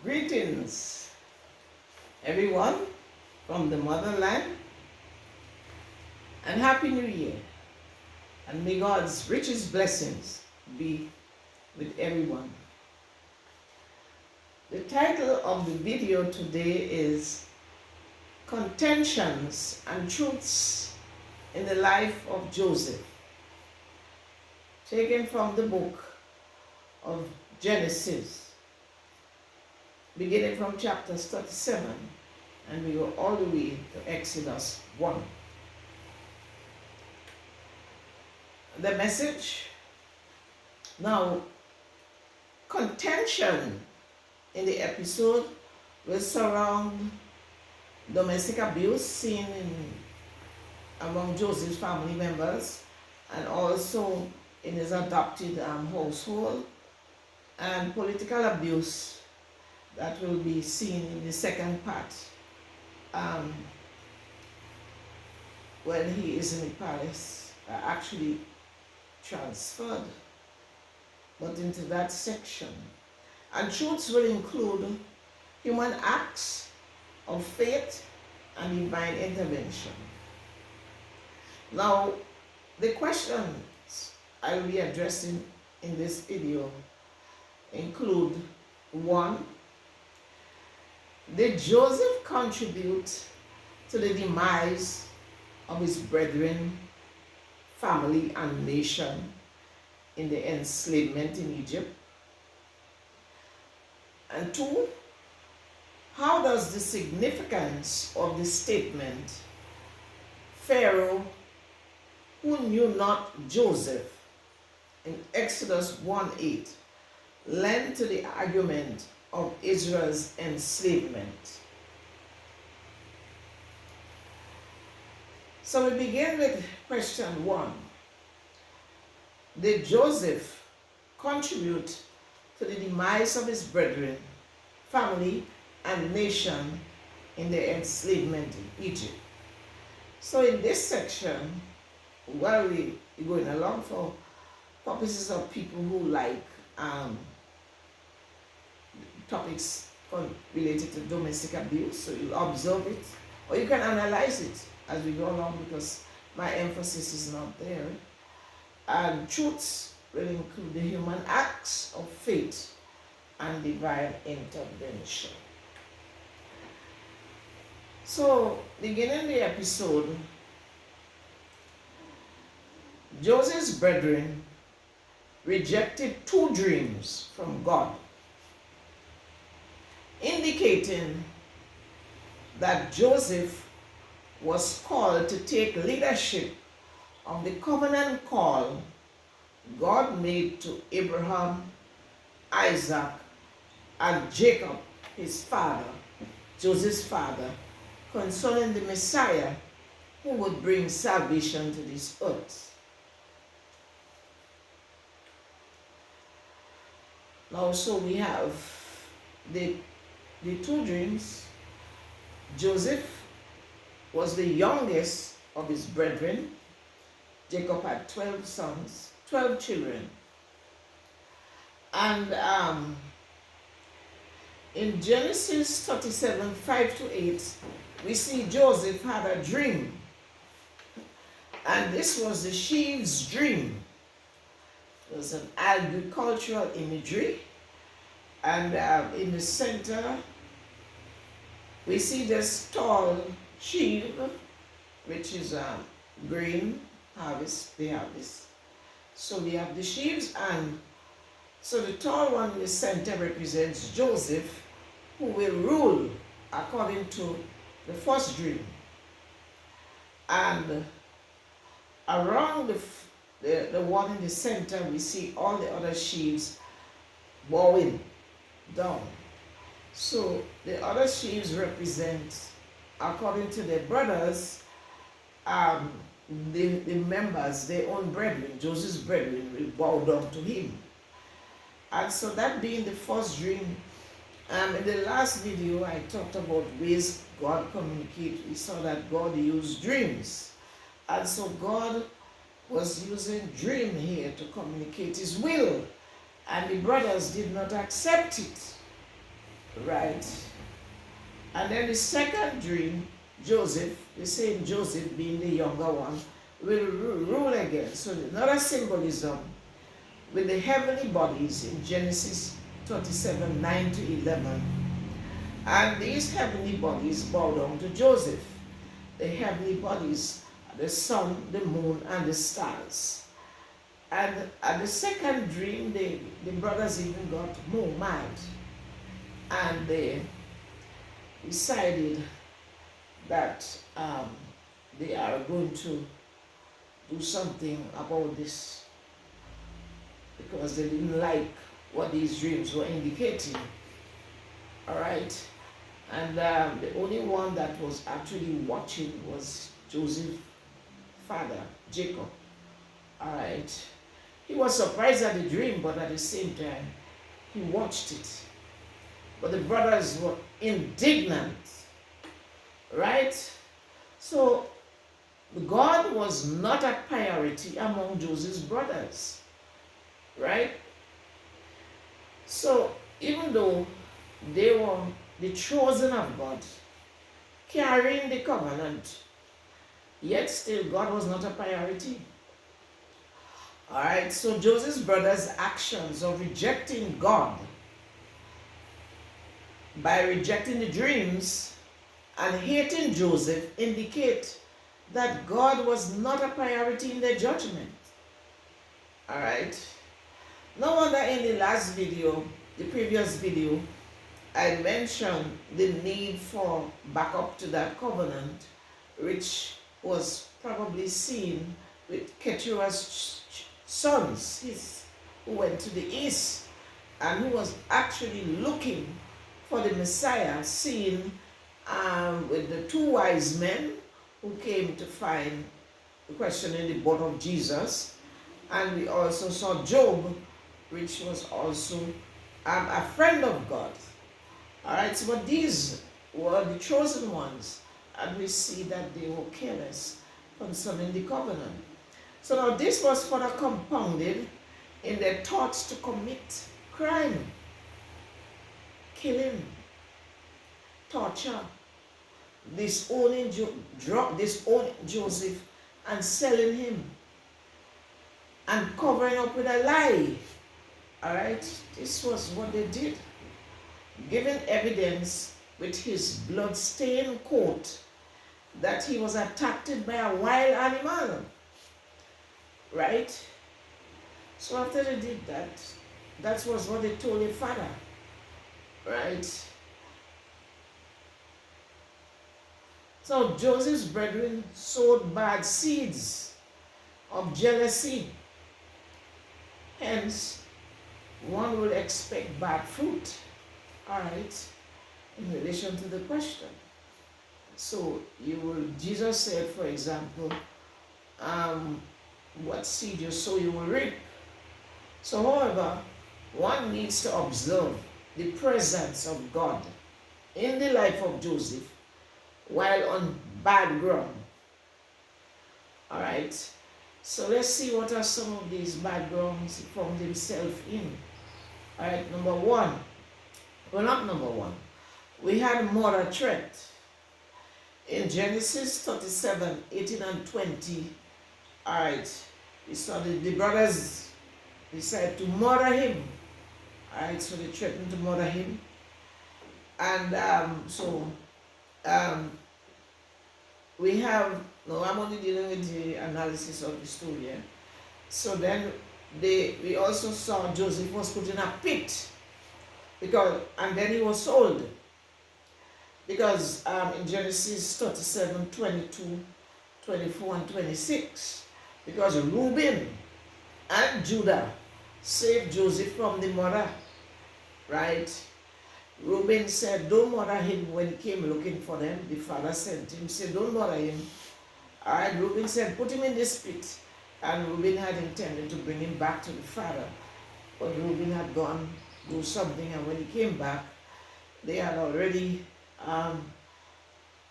Greetings, everyone from the motherland, and Happy New Year. And may God's richest blessings be with everyone. The title of the video today is Contentions and Truths in the Life of Joseph, taken from the book of Genesis, beginning from chapters 37, and we go all the way to Exodus 1. The message. Now, contention in the episode will surround domestic abuse seen among Joseph's family members and also in his adopted household, and political abuse that will be seen in the second part when he is in the palace, actually transferred, but into that section. And truths will include human acts of faith and divine intervention. Now, the questions I will be addressing in this video include: 1. Did Joseph contribute to the demise of his brethren, family, and nation in the enslavement in Egypt? And 2, how does the significance of the statement, Pharaoh, who knew not Joseph, in Exodus 1:8, lend to the argument of Israel's enslavement? So we begin with question 1. Did Joseph contribute to the demise of his brethren, family, and nation in the enslavement in Egypt? So in this section, while we're going along for purposes of people who like topics related to domestic abuse, so you observe it, or you can analyze it as we go along, because my emphasis is not there. And truths will include the human acts of faith and divine intervention. So, beginning the episode, Joseph's brethren rejected 2 dreams from God, indicating that Joseph was called to take leadership of the covenant call God made to Abraham, Isaac, and Jacob, his father, Joseph's father, concerning the Messiah who would bring salvation to this earth. Now, so we have the 2 dreams. Joseph was the youngest of his brethren. Jacob had 12 sons, 12 children. And in Genesis 37, 5-8, we see Joseph had a dream. And this was the sheaves dream. It was an agricultural imagery. And in the center, we see this tall sheaf, which is grain harvest. They have this. So we have the sheaves, and so the tall one in the center represents Joseph, who will rule according to the first dream. And around the one in the center, we see all the other sheaves bowing down. So the other sheaves represent, according to their brothers, the members, their own brethren, Joseph's brethren, will bow down to him. And so that being the first dream, in the last video I talked about ways God communicates. We saw that God used dreams. And so God was using dream here to communicate his will. And the brothers did not accept it. right? And then the second dream, Joseph, the same Joseph being the younger one, will rule again. So another symbolism with the heavenly bodies in Genesis 27, 9 to 11. And these heavenly bodies bow down to Joseph. The heavenly bodies, the sun, the moon, and the stars. And at the second dream, the brothers even got more mad. And they decided that they are going to do something about this, because they didn't like what these dreams were indicating. All right. And the only one that was actually watching was Joseph's father, Jacob. All right. He was surprised at the dream, but at the same time, he watched it. But the brothers were indignant, right? So God was not a priority among Joseph's brothers, right? So even though they were the chosen of God, carrying the covenant, yet still God was not a priority. All right, so Joseph's brothers' actions of rejecting God by rejecting the dreams and hating Joseph indicate that God was not a priority in their judgment. All right. No wonder in the last video, the previous video, I mentioned the need for backup to that covenant, which was probably seen with Keturah's sons, who went to the east and who was actually looking for the Messiah, seen with the two wise men who came to find the question in the birth of Jesus. And we also saw Job, which was also a friend of God. All right, so but these were the chosen ones, and we see that they were careless concerning the covenant. So now this was further compounded in their thoughts to commit crime, killing, torture, disowning Joseph and selling him and covering up with a lie. All right, this was what they did, giving evidence with his blood-stained coat that he was attacked by a wild animal. Right? So after they did that, that was what they told their father. Right? So Joseph's brethren sowed bad seeds of jealousy. Hence, one will expect bad fruit. All right? In relation to the question. So Jesus said, for example, what seed you sow, you will reap. So, however, one needs to observe the presence of God in the life of Joseph while on bad ground. All right. So let's see what are some of these bad grounds he found himself in. All right. Number one. Well, not number one. We had murder threat. In Genesis 37, 18 and 20, all right, we saw the brothers decided to murder him. All right, so they threatened to murder him. And we have, no, I'm only dealing with the analysis of the story. Yeah? So then we also saw Joseph was put in a pit, and then he was sold. Because in Genesis 37, 22, 24, and 26, because Reuben and Judah saved Joseph from the murder, right? Reuben said, don't murder him when he came looking for them. The father sent him, said, don't murder him. All right, Reuben said, put him in this pit. And Reuben had intended to bring him back to the father. But Reuben had gone do something, and when he came back, they had already,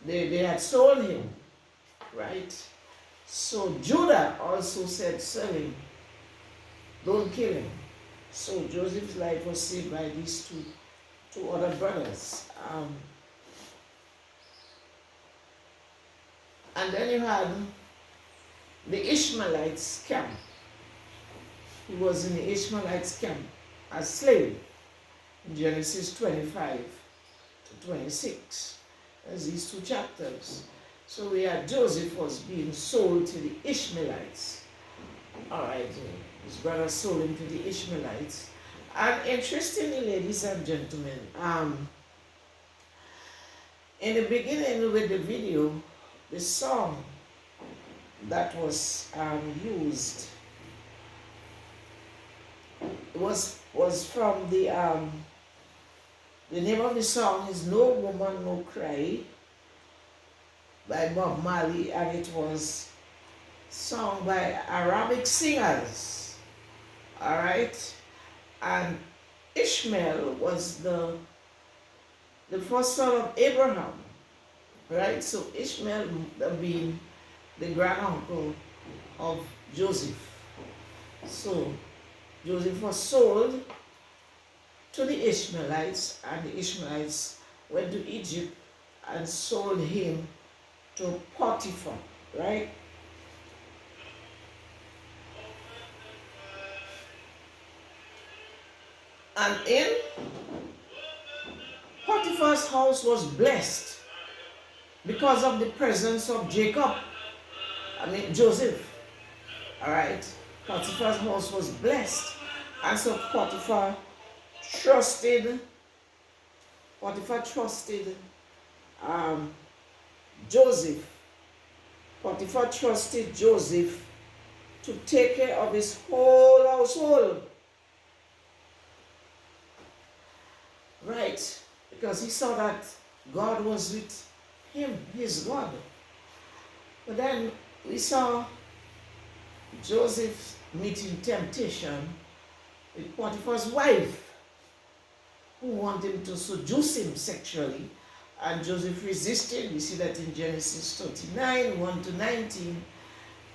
they had sold him, right? So Judah also said, sell him, don't kill him. So Joseph's life was saved by these two two other brothers. And then you had the Ishmaelites camp. He was in the Ishmaelites camp as slave in Genesis 25 to 26. There's these two chapters. So we had Joseph was being sold to the Ishmaelites. All right, his brother sold him to the Ishmaelites. And interestingly, ladies and gentlemen, in the beginning with the video, the song that was used was from the name of the song is No Woman No Cry by Bob Marley, and it was sung by Arabic singers. All right, and Ishmael was the first son of Abraham, right? So Ishmael being the granduncle of Joseph. So Joseph was sold to the Ishmaelites, and the Ishmaelites went to Egypt and sold him to Potiphar, right? And in Potiphar's house was blessed because of the presence of Joseph. All right, Potiphar's house was blessed, and so Potiphar trusted Joseph. Potiphar trusted Joseph to take care of his whole household. Right, because he saw that God was with him, his God. But then we saw Joseph meeting temptation with Potiphar's wife, who wanted him to seduce him sexually, and Joseph resisted. We see that in Genesis 39, 1 to 19.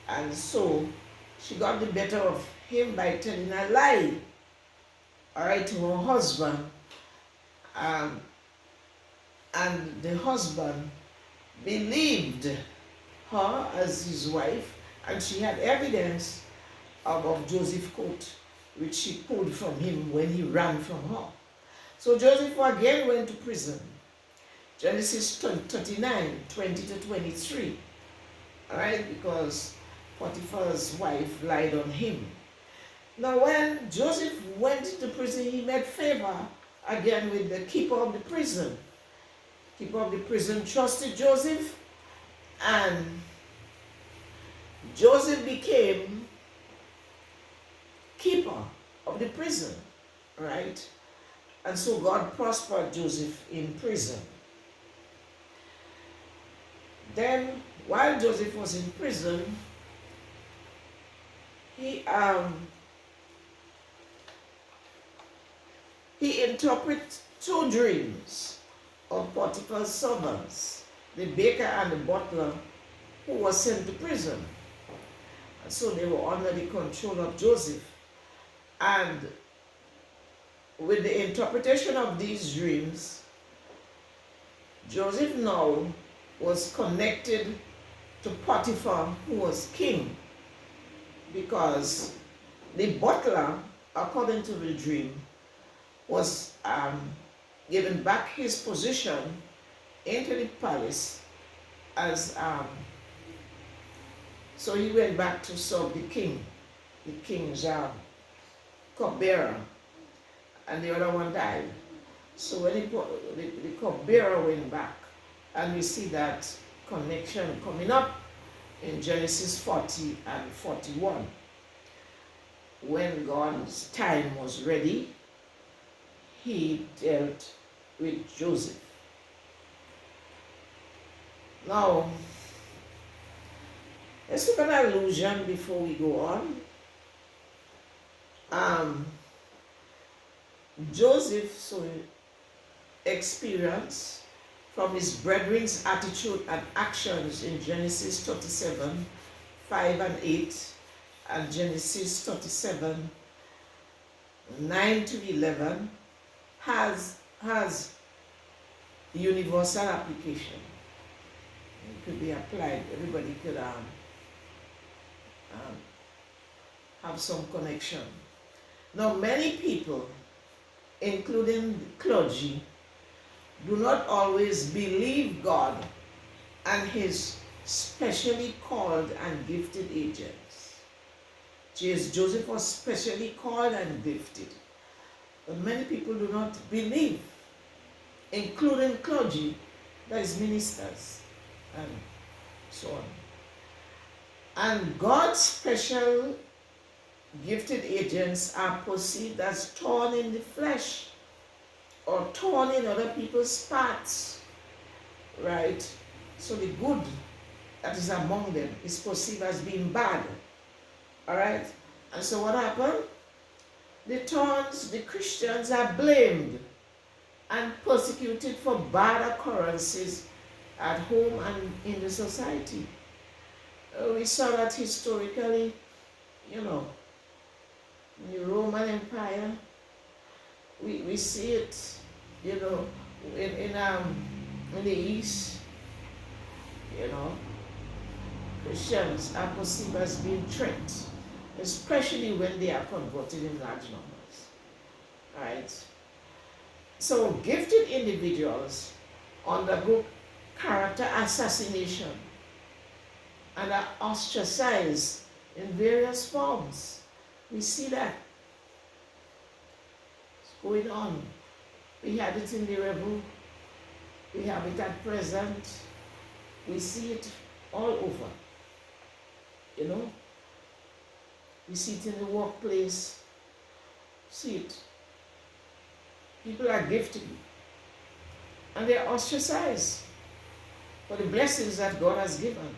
And so she got the better of him by telling a lie, all right, to her husband. And the husband believed her as his wife, and she had evidence of Joseph's coat, which she pulled from him when he ran from her. So Joseph again went to prison. Genesis 39, 20 to 23. All right, because Potiphar's wife lied on him. Now when Joseph went to prison, he met favor again with the keeper of the prison. Keeper of the prison trusted Joseph, and Joseph became keeper of the prison, right? And so God prospered Joseph in prison. Then, while Joseph was in prison, he interpreted two dreams of Potiphar's servants, the baker and the butler, who were sent to prison. And so they were under the control of Joseph. And with the interpretation of these dreams, Joseph now was connected to Potiphar, who was king, because the butler, according to the dream, was given back his position into the palace as so he went back to serve the king's cupbearer, and the other one died. So when the cupbearer went back, and we see that connection coming up in Genesis 40 and 41. When God's time was ready, he dealt with Joseph. Now, let's look at an allusion before we go on. Joseph's experience from his brethren's attitude and actions in Genesis 37, 5 and 8, and Genesis 37, 9 to 11, has has universal application. It could be applied. Everybody could have some connection. Now, many people, including clergy, do not always believe God and his specially called and gifted agents. Joseph was specially called and gifted. But many people do not believe, including clergy, that is ministers, and so on. And God's special gifted agents are perceived as thorn in the flesh or thorn in other people's parts, right? So the good that is among them is perceived as being bad, all right? And so what happened? The thorns, the Christians are blamed and persecuted for bad occurrences at home and in the society. We saw that historically, in the Roman Empire. We see it, in the East, Christians are perceived as being threats, especially when they are converted in large numbers, right? So gifted individuals undergo character assassination and are ostracized in various forms. We see that it's going on. We had it in the rebel. We have it at present. We see it all over. We see it in the workplace. See it. People are gifted and they are ostracized for the blessings that God has given.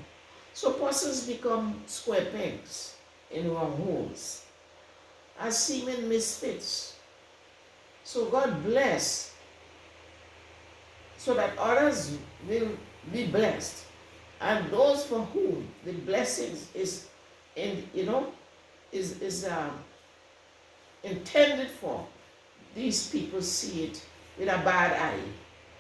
So persons become square pegs in wrong holes, as seeming misfits. So God bless so that others will be blessed, and those for whom the blessings is intended for, these people see it with a bad eye.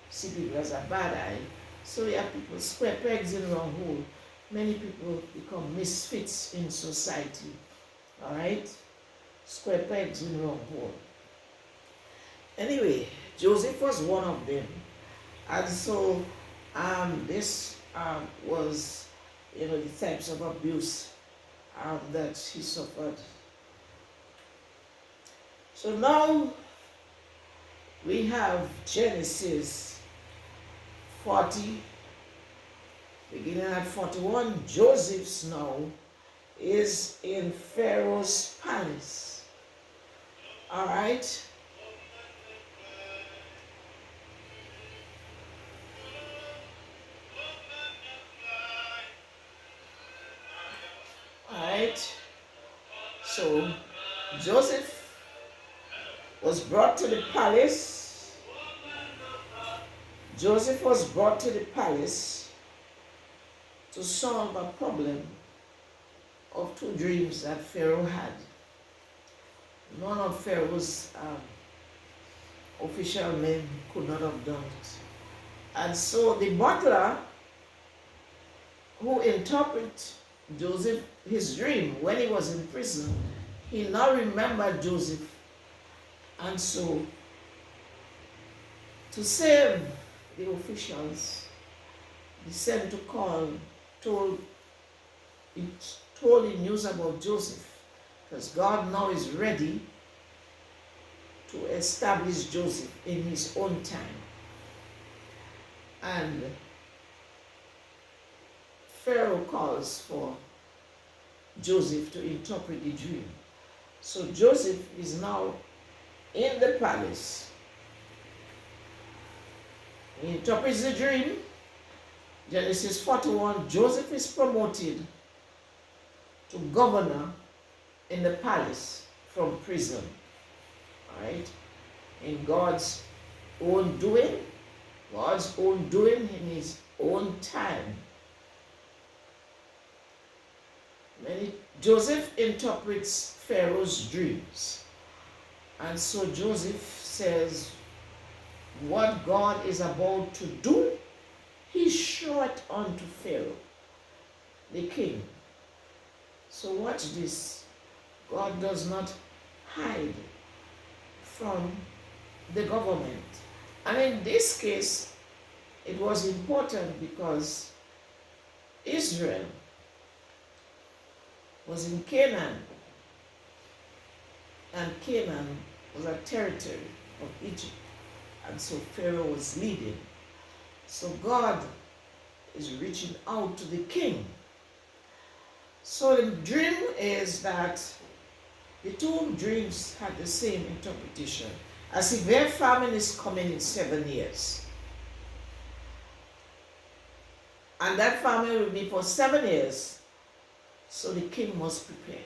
See people as a bad eye. So we have people square pegs in the wrong hole. Many people become misfits in society. All right? Square pegs in the wrong hole. Anyway, Joseph was one of them. And so this was, the types of abuse that he suffered. So now we have Genesis 40, beginning at 41. Joseph's now is in Pharaoh's palace. All right? So Joseph was brought to the palace. Joseph was brought to the palace to solve a problem of two dreams that Pharaoh had. None of Pharaoh's official men could not have done it. And so the butler who interpreted Joseph his dream when he was in prison, he now remembered Joseph. And so, to save the officials, he sent to call, told the news about Joseph, because God now is ready to establish Joseph in his own time. And Pharaoh calls for Joseph to interpret the dream. So Joseph is now in the palace. He interprets the dream. Genesis 41, Joseph is promoted to governor in the palace from prison. All right? In God's own doing in his own time. Joseph interprets Pharaoh's dreams. And so Joseph says, what God is about to do, he showed it unto Pharaoh, the king. So watch this. God does not hide from the government. And in this case, it was important because Israel was in Canaan, and Canaan was a territory of Egypt. And so Pharaoh was leading. So God is reaching out to the king. So the dream is that the two dreams had the same interpretation, as if their famine is coming in 7 years. And that famine will be for 7 years, so the king must prepare.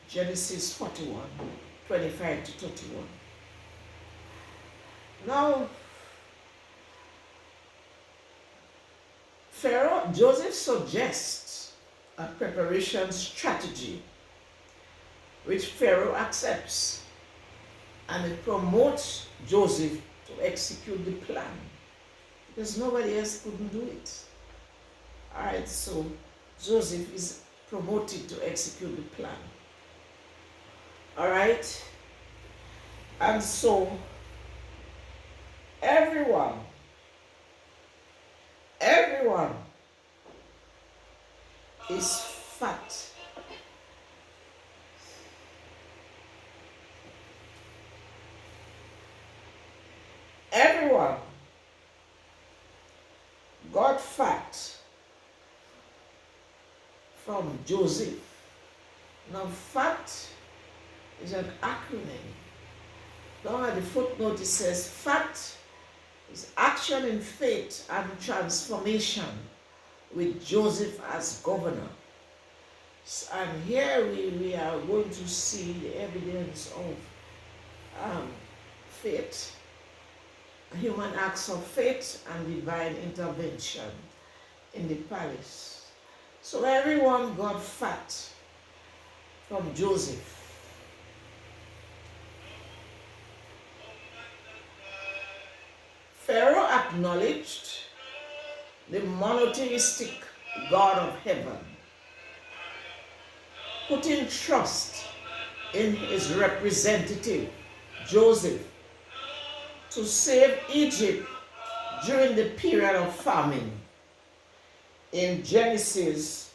Genesis 41, 25 to 31. Now, Joseph suggests a preparation strategy which Pharaoh accepts, and it promotes Joseph to execute the plan because nobody else couldn't do it. All right, so Joseph is promoted to execute the plan. All right, and so everyone is fat. Everyone got fat from Joseph. Now, fat is an acronym. Down at the footnote it says, fat is action in faith and transformation with Joseph as governor. And here we are going to see the evidence of faith, human acts of faith and divine intervention in the palace. So everyone got fat from Joseph. Pharaoh acknowledged the monotheistic God of heaven, putting trust in his representative, Joseph, to save Egypt during the period of famine. In Genesis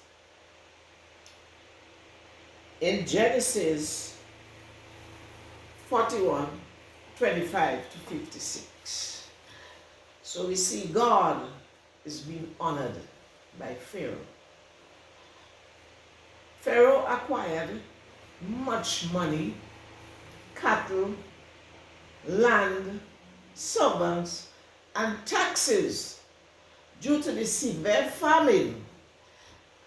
41, 25 to 56. So we see God is being honored by Pharaoh. Pharaoh acquired much money, cattle, land, servants, and taxes due to the severe famine,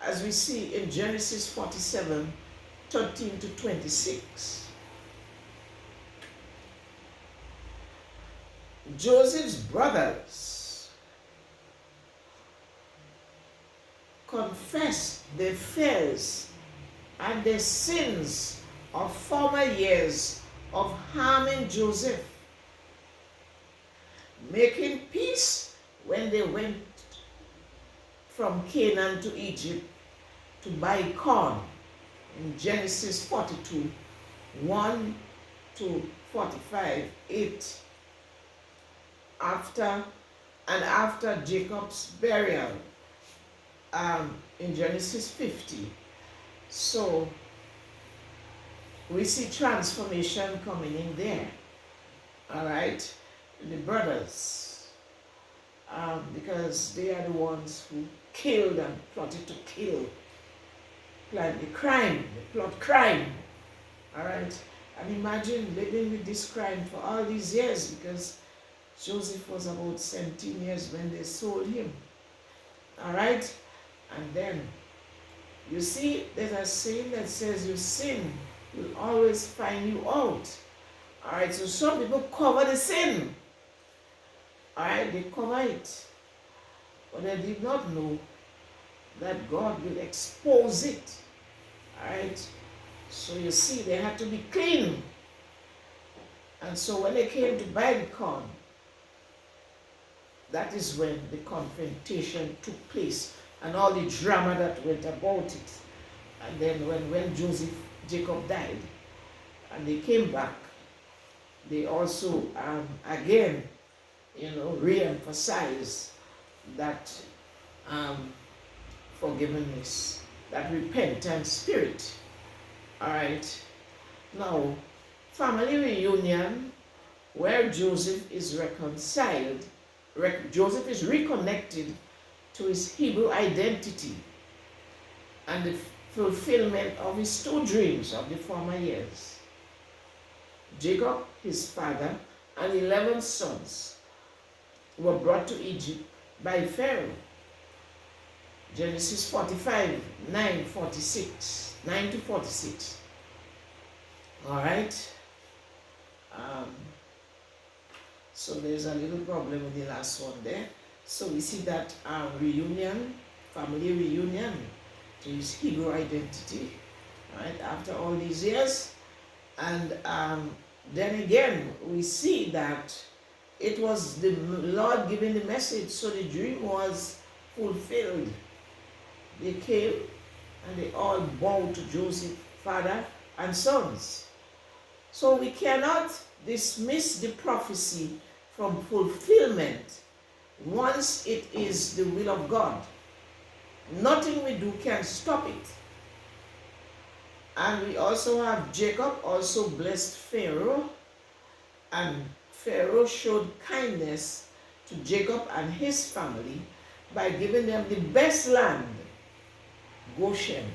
as we see in Genesis 47, 13 to 26. Joseph's brothers confessed their fears and their sins of former years of harming Joseph, making peace when they went from Canaan to Egypt to buy corn in Genesis 42, 1 to 45, 8. After Jacob's burial in Genesis 50. So we see transformation coming in there. All right, the brothers, because they are the ones who killed and plotted to kill, planned the crime, they plot crime. All right, and imagine living with this crime for all these years, because Joseph was about 17 years when they sold him. All right? And then, you see, there's a saying that says your sin will always find you out. All right? So some people cover the sin. All right? They cover it. But they did not know that God will expose it. All right? So you see, they had to be clean. And so when they came to buy the corn, that is when the confrontation took place and all the drama that went about it. And then when Jacob died, and they came back, they also again, re-emphasize that forgiveness, that repentant spirit. All right. Now, family reunion, where Joseph is reconciled, Joseph is reconnected to his Hebrew identity and the fulfillment of his two dreams of the former years. Jacob, his father, and 11 sons were brought to Egypt by Pharaoh. Genesis 45, 9 to 46. All right. So there's a little problem with the last one there. So we see that reunion, family reunion to his Hebrew identity, right, after all these years. And then again, we see that it was the Lord giving the message, so the dream was fulfilled. They came and they all bowed to Joseph, father and sons. So we cannot dismiss the prophecy from fulfillment once it is the will of God. Nothing we do can stop it. And we also have Jacob also blessed Pharaoh, and Pharaoh showed kindness to Jacob and his family by giving them the best land, Goshen,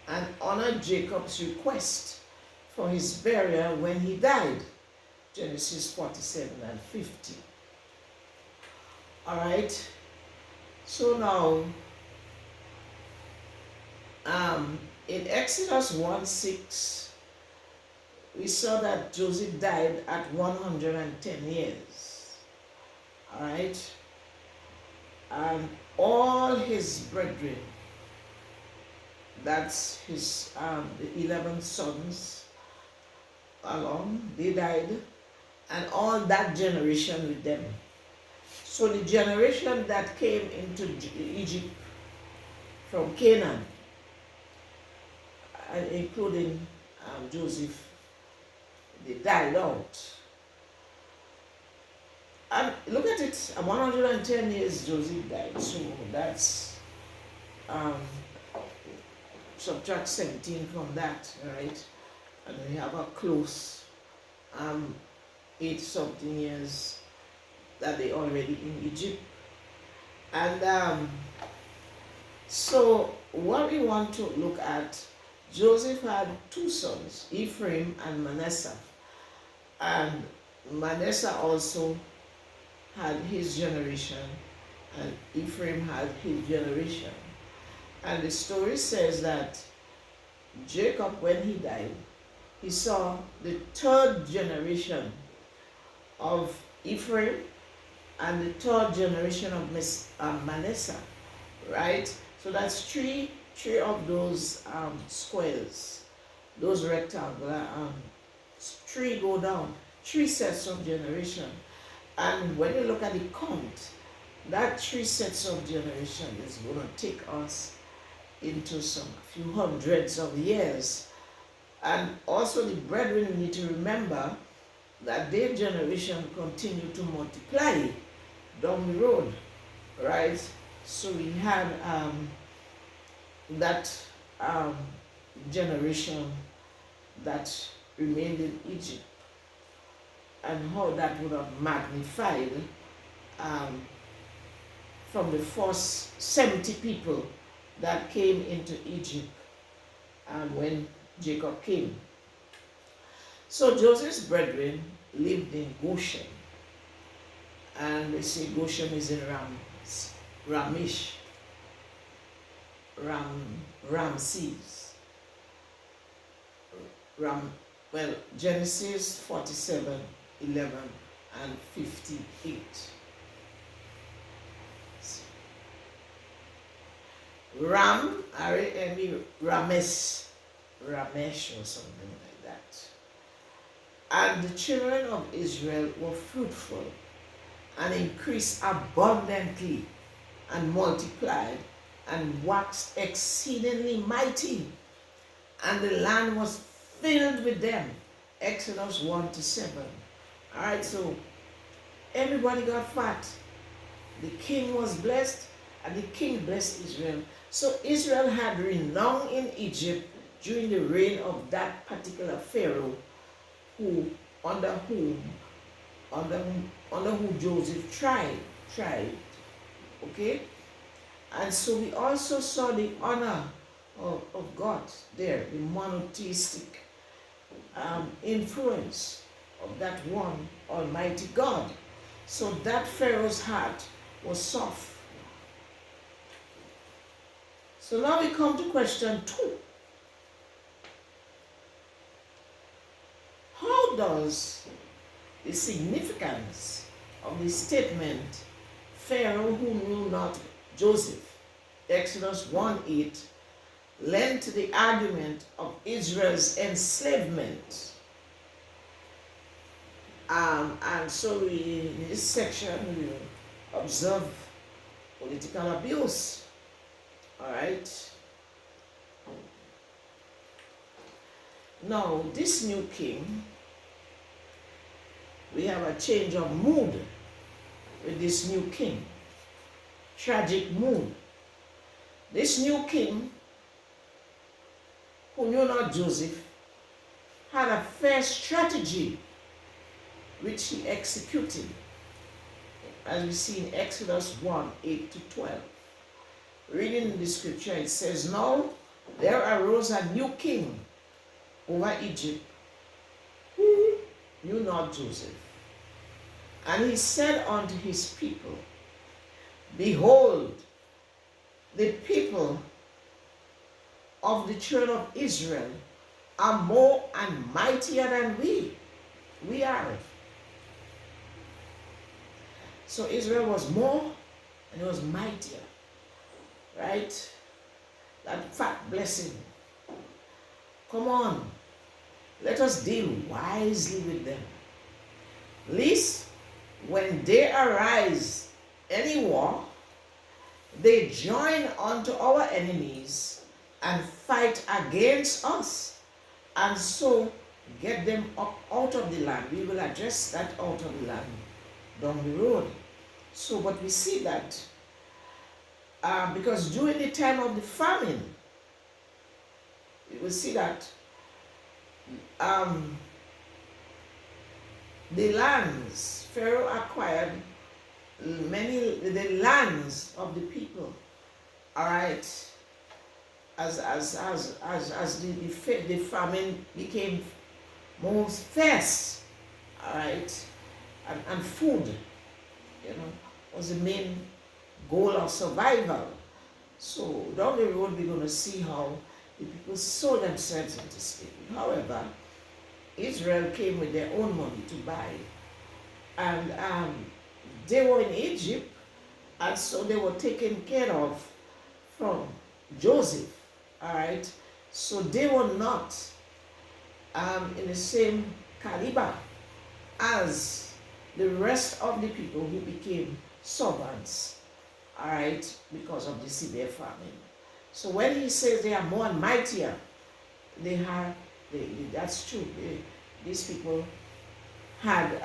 and honored Jacob's request for his burial when he died, Genesis 47 and 50. All right, so now in Exodus 1:6, we saw that Joseph died at 110 years. All right, and all his brethren, that's his the 11 sons along, they died, and all that generation with them. So the generation that came into Egypt from Canaan, including Joseph, they died out. And look at it, 110 years Joseph died, so that's subtract 17 from that, right? And we have a close 8-something years that they already in Egypt. And so what we want to look at, Joseph had 2 sons, Ephraim and Manasseh. And Manasseh also had his generation, and Ephraim had his generation. And the story says that Jacob, when he died, he saw the 3rd generation of Ephraim and the 3rd generation of Manasseh, right? So that's three of those squares, those rectangular, 3 go down, 3 sets of generation. And when you look at the count, that 3 sets of generation is going to take us into some few hundreds of years. And also the brethren, we need to remember that their generation continue to multiply down the road, right? So we had that generation that remained in Egypt, and how that would have magnified from the first 70 people that came into Egypt when Jacob came. So Joseph's brethren lived in Goshen, and they say Goshen is in Ramses. Genesis 47, 11 and 58. Ram, R-A-M-E, Ramesh or something like that. And the children of Israel were fruitful and increased abundantly, and multiplied, and waxed exceedingly mighty, and the land was filled with them. Exodus 1-7. All right, so everybody got fat. The king was blessed, and the king blessed Israel. So Israel had renown in Egypt during the reign of that particular Pharaoh, under whom Joseph tried. Okay? And so we also saw the honor of God there, the monotheistic influence of that one Almighty God. So that Pharaoh's heart was soft. So now we come to question 2. How does the significance of the statement, Pharaoh who knew not Joseph, Exodus 1:8, lend to the argument of Israel's enslavement? And so in this section we will observe political abuse. All right. Now, this new king, we have a change of mood with this new king. Tragic mood. This new king, who knew not Joseph, had a fair strategy which he executed, as we see in Exodus 1:8-12. Reading the scripture, it says, "Now there arose a new king over Egypt, who knew not Joseph. And he said unto his people, Behold, the people of the children of Israel are more and mightier than we. We are." So Israel was more and it was mightier. Right? That fat blessing. Come on. Let us deal wisely with them. Lest when there arise any war, they join unto our enemies and fight against us, and so get them up out of the land. We will address that out of the land down the road. So, but we see that because during the time of the famine, you will see that the lands, Pharaoh acquired the lands of the people. All right, as the famine became more fierce. All right, and food, was the main goal of survival. So down the road we're going to see how the people sold themselves into slavery. However, Israel came with their own money to buy, and they were in Egypt, and so they were taken care of from Joseph. All right, so they were not in the same caliber as the rest of the people who became servants. All right, because of the severe famine. So when he says they are more and mightier, that's true. These people had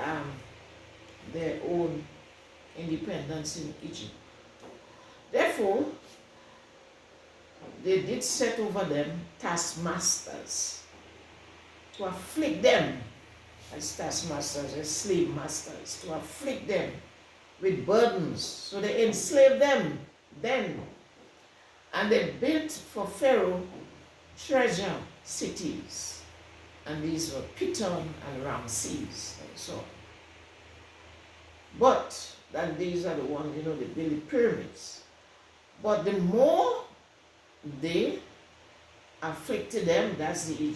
their own independence in Egypt. Therefore, they did set over them taskmasters to afflict them as taskmasters, as slave masters, to afflict them with burdens. So they enslaved them then. And they built for Pharaoh treasure cities. And these were Piton and Ramses and so on. But then these are the ones, they build the pyramids. But the more they afflicted them, that's the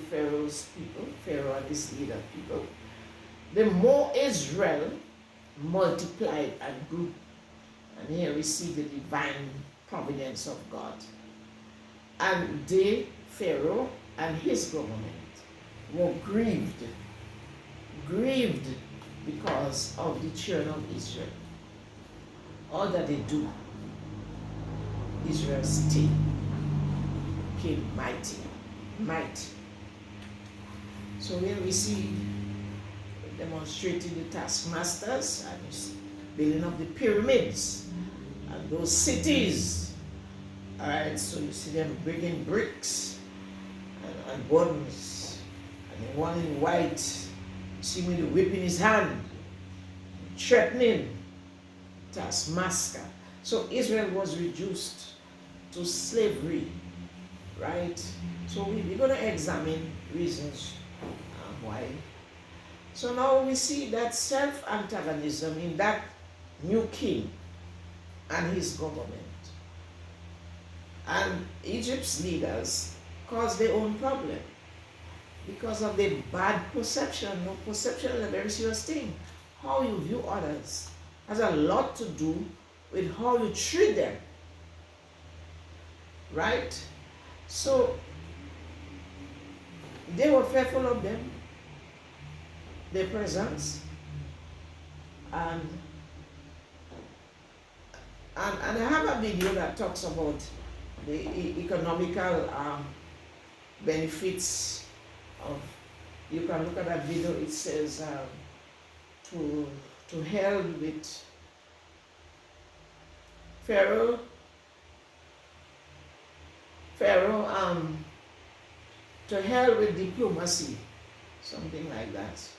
Pharaoh's people, Pharaoh and his leader people, the more Israel multiplied and grew. And here we see the divine providence of God. And they, Pharaoh and his government, were grieved because of the children of Israel. All that they do, Israel still became mighty. So here we see demonstrating the taskmasters and building up the pyramids and those cities. All right, so you see them bringing bricks and buttons, and the one in white, you see with the whip in his hand, threatening taskmaster. So Israel was reduced to slavery, right? So we're going to examine reasons why. So now we see that self-antagonism in that new king and his government. And Egypt's leaders caused their own problem because of the bad perception. No, perception is a very serious thing. How you view others has a lot to do with how you treat them. Right? So they were fearful of them, their presence, and I have a video that talks about the economical benefits of. You can look at that video. It says to hell with Pharaoh, to hell with diplomacy, something like that.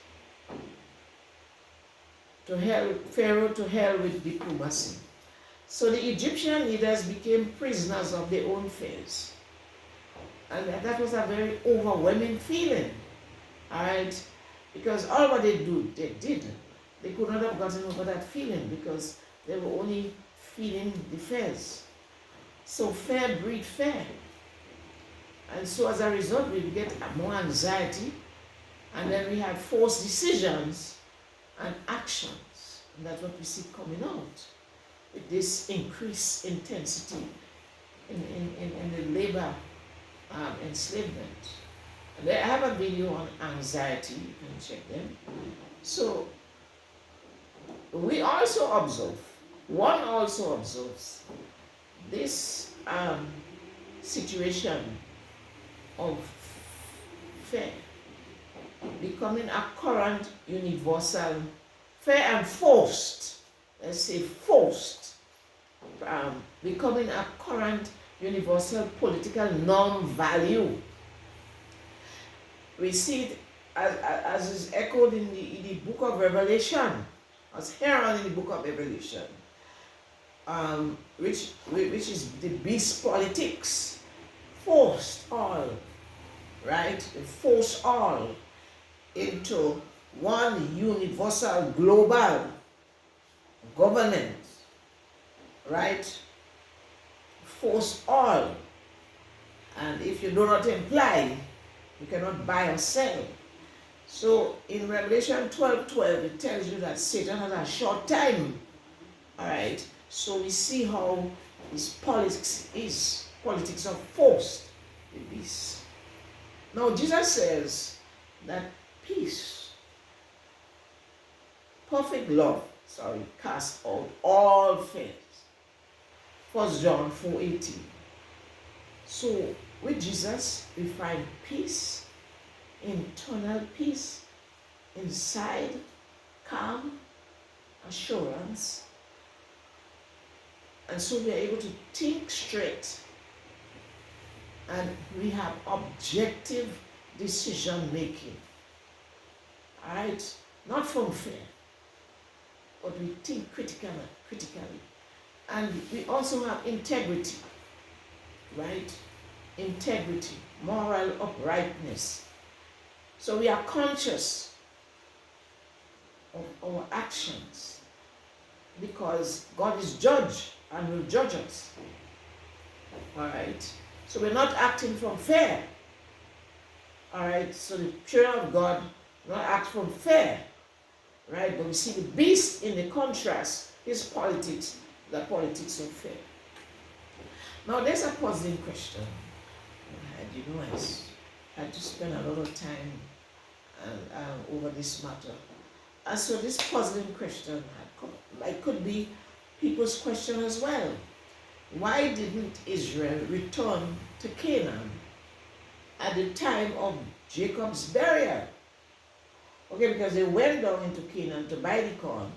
Pharaoh to hell with diplomacy. So the Egyptian leaders became prisoners of their own fears. And that was a very overwhelming feeling. Alright? Because all what they did. They could not have gotten over that feeling because they were only feeling the fears. So fear breeds fear. And so as a result, we get more anxiety, and then we have forced decisions and actions. And that's what we see coming out with this increased intensity in the labor enslavement. And I have a video on anxiety, you can check them. So we also observe, one also observes this situation of fear becoming a current universal, fear and forced, let's say forced, becoming a current universal political norm-value. We see it as is echoed in the book of Revelation, as heralded in the book of Revelation, which is the beast politics, forced all, right? Force all into one universal global government, right? Force all. And if you do not imply, you cannot buy or sell. So in Revelation 12:12, it tells you that Satan has a short time. All right. So we see how his politics of forced the beast. Now Jesus says that peace, perfect love, casts out all fears. 1 John 4:18. So with Jesus, we find peace, internal peace, inside, calm, assurance. And so we are able to think straight. And we have objective decision making. Alright? Not from fear, but we think critically. And we also have integrity. Right? Integrity, moral uprightness. So we are conscious of our actions because God is judge and will judge us. All right? So we're not acting from fear. All right? So the children of God not act from fear. Right? But we see the beast in the contrast, his politics, the politics of fear. Now there's a puzzling question. I had to spend a lot of time over this matter. And so this puzzling question had come, like, could be people's question as well. Why didn't Israel return to Canaan at the time of Jacob's burial? Okay, because they went down into Canaan to buy the corn.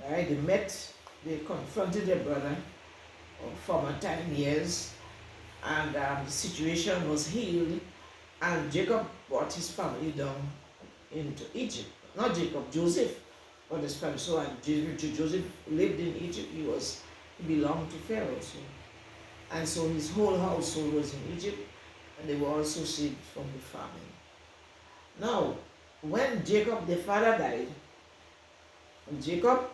Right? They confronted their brother of former time years, and the situation was healed, and Jacob brought his family down into Egypt. Not Jacob, Joseph brought his family. So Joseph lived in Egypt. He belonged to Pharaoh. And so his whole household was in Egypt, and they were also saved from the famine. Now, when Jacob, the father, died, and Jacob,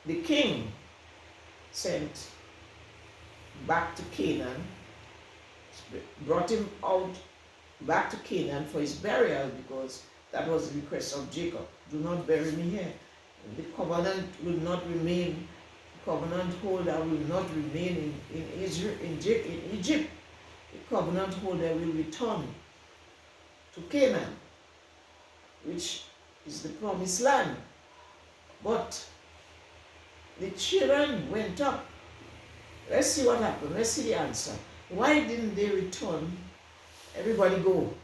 the king, sent back to Canaan, brought him out back to Canaan for his burial, because that was the request of Jacob. Do not bury me here. The covenant will not remain, the covenant holder will not remain in Egypt. The covenant holder will return to Canaan, which is the promised land. But the children went up. Let's see what happened. Let's see the answer. Why didn't they return? Everybody go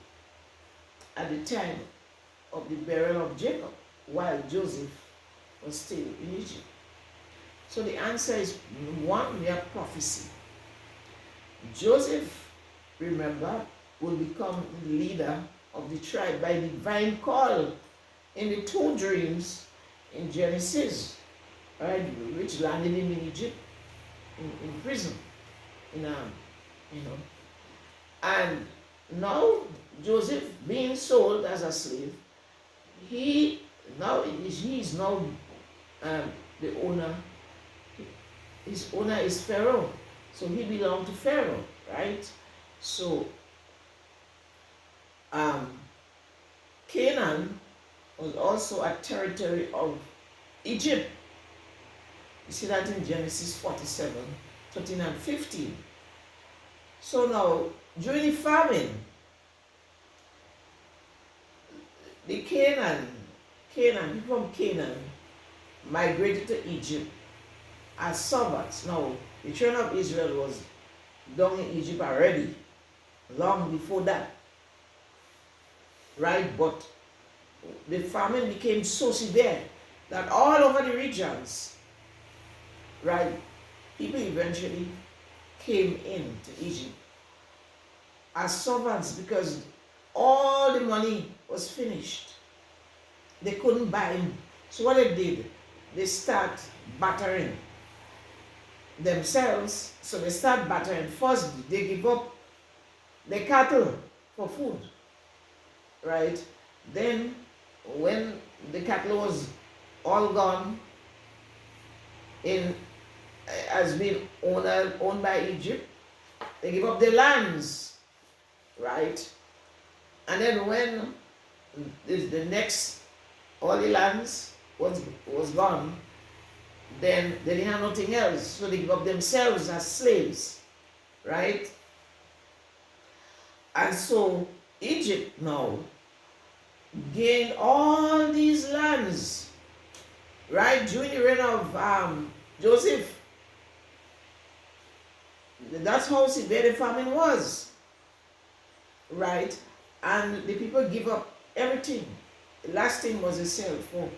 at the time of the burial of Jacob, while Joseph was still in Egypt. So the answer is, one, we have prophecy. Joseph, remember, will become the leader of the tribe by divine call in the two dreams in Genesis, right, which landed him in Egypt, in prison, and now Joseph being sold as a slave, he is now the owner. His owner is Pharaoh, so he belonged to Pharaoh, right? So Canaan was also a territory of Egypt. You see that in Genesis 47, 13 and 15. So now, during the famine, the people from Canaan migrated to Egypt as servants. Now, the children of Israel was down in Egypt already, long before that, right? But the famine became so severe that all over the regions, right, people eventually came into Egypt as servants because all the money was finished. They couldn't buy him. So what they did, they start battering themselves. So they start battering. First, they give up the cattle for food, right? Then, when the cattle was all gone, as being owned by Egypt, they give up their lands, right? And then when the next, all the lands was gone, then they didn't have nothing else, so they give up themselves as slaves, right? And so Egypt now gained all these lands, right, during the reign of Joseph. That's how severe the famine was, right? And the people give up everything. The last thing was a sale for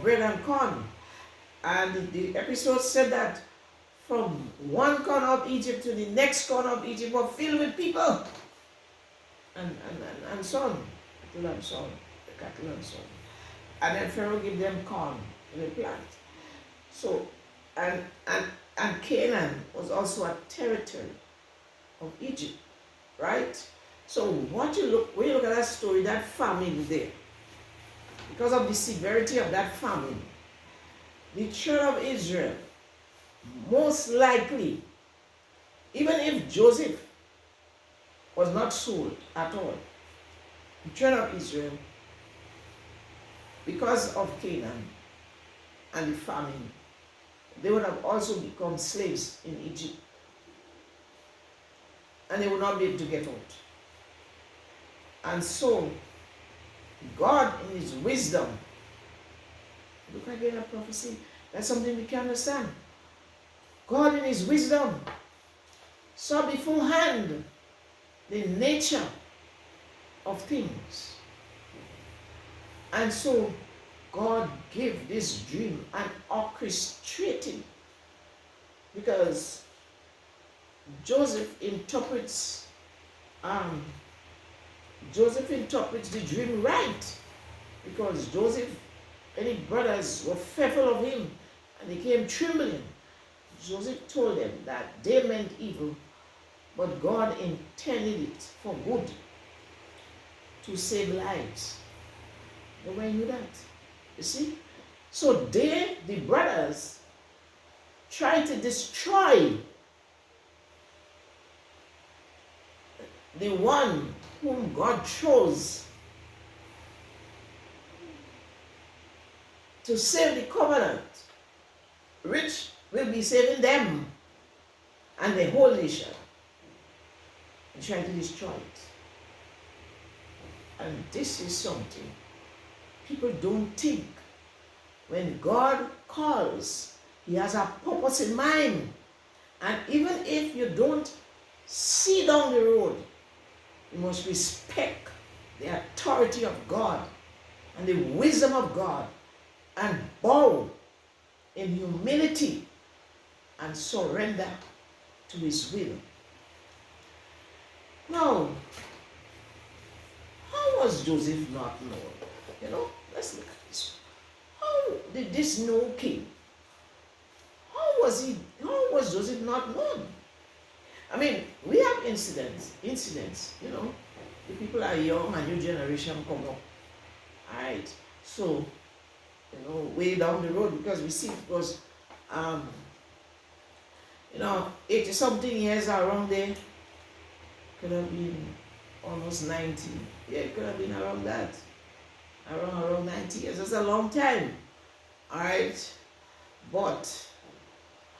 bread and corn. And the episode said that from one corner of Egypt to the next corner of Egypt were filled with people and so on, cattle and so on, the cattle and so on. And then Pharaoh gave them corn to the plant. So, and Canaan was also a territory of Egypt, right? So when you look at that story, that famine there, because of the severity of that famine, the children of Israel, most likely, even if Joseph was not sold at all, the children of Israel, because of Canaan and the famine, they would have also become slaves in Egypt. And they would not be able to get out. And so, God in his wisdom, look again at prophecy, that's something we can understand. God in his wisdom saw beforehand the nature of things. And so God gave this dream and orchestrated, because Joseph interprets the dream right, because Joseph and his brothers were fearful of him and they came trembling. Joseph told them that they meant evil, but God intended it for good, to save lives. Nobody knew that. You see? So they, the brothers, tried to destroy the one whom God chose to save the covenant, which will be saving them and the whole nation. And trying to destroy it. And this is something people don't think. When God calls, he has a purpose in mind. And even if you don't see down the road, you must respect the authority of God and the wisdom of God, and bow in humility and surrender to his will. Now, how was Joseph not known? Let's look at this. How did this know king? How was Joseph not known? I mean, we have incidents, the people are young, a new generation come up. Alright, so, way down the road, because we see it was, 80 something years around there, could have been almost 90. Yeah, it could have been around that. Around 90 years. That's a long time. Alright? But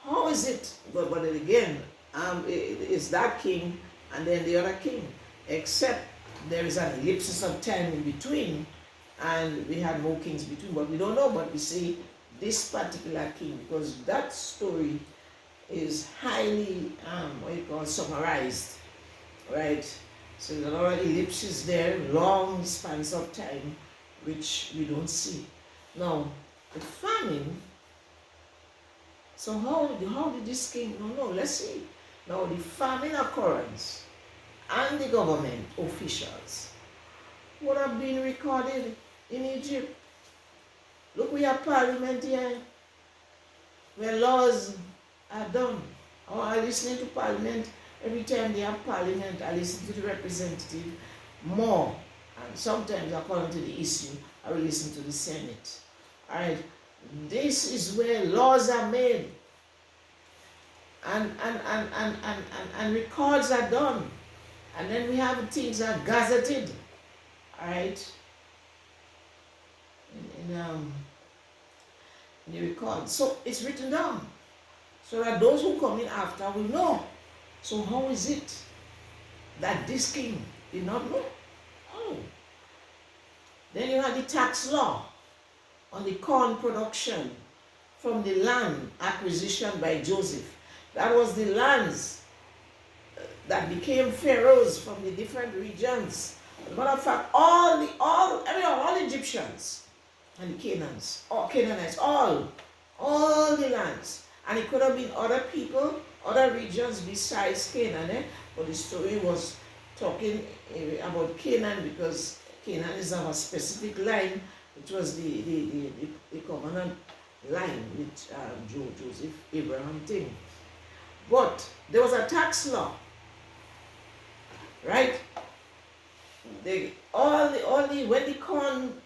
how is it? But then again, it's that king and then the other king. Except there is an ellipsis of time in between, and we had more kings between, but we don't know. But we say this particular king, because that story is highly summarized. Right? So there's a lot of ellipses there, long spans of time, which we don't see. Now, the famine, so how did this king, let's see. Now, the famine occurrence and the government officials would have been recorded in Egypt. Look, we have parliament here, where laws are done. I listen to parliament. Every time they have parliament, I listen to the representative more. And sometimes, according to the issue, I will listen to the Senate. All right. This is where laws are made. And records are done. And then we have things are gazetted. All right. In the record. So it's written down. So that those who come in after will know. So how is it that this king did not know? Oh. Then you had the tax law on the corn production from the land acquisition by Joseph. That was the lands that became Pharaoh's from the different regions. As a matter of fact, all Egyptians and the Canaanites, all the lands. And it could have been other people, other regions besides Canaan, but the story was talking about Canaan, because Canaan is of a specific line, which was the covenant line with Joseph, Abraham thing. But there was a tax law, right? When the corn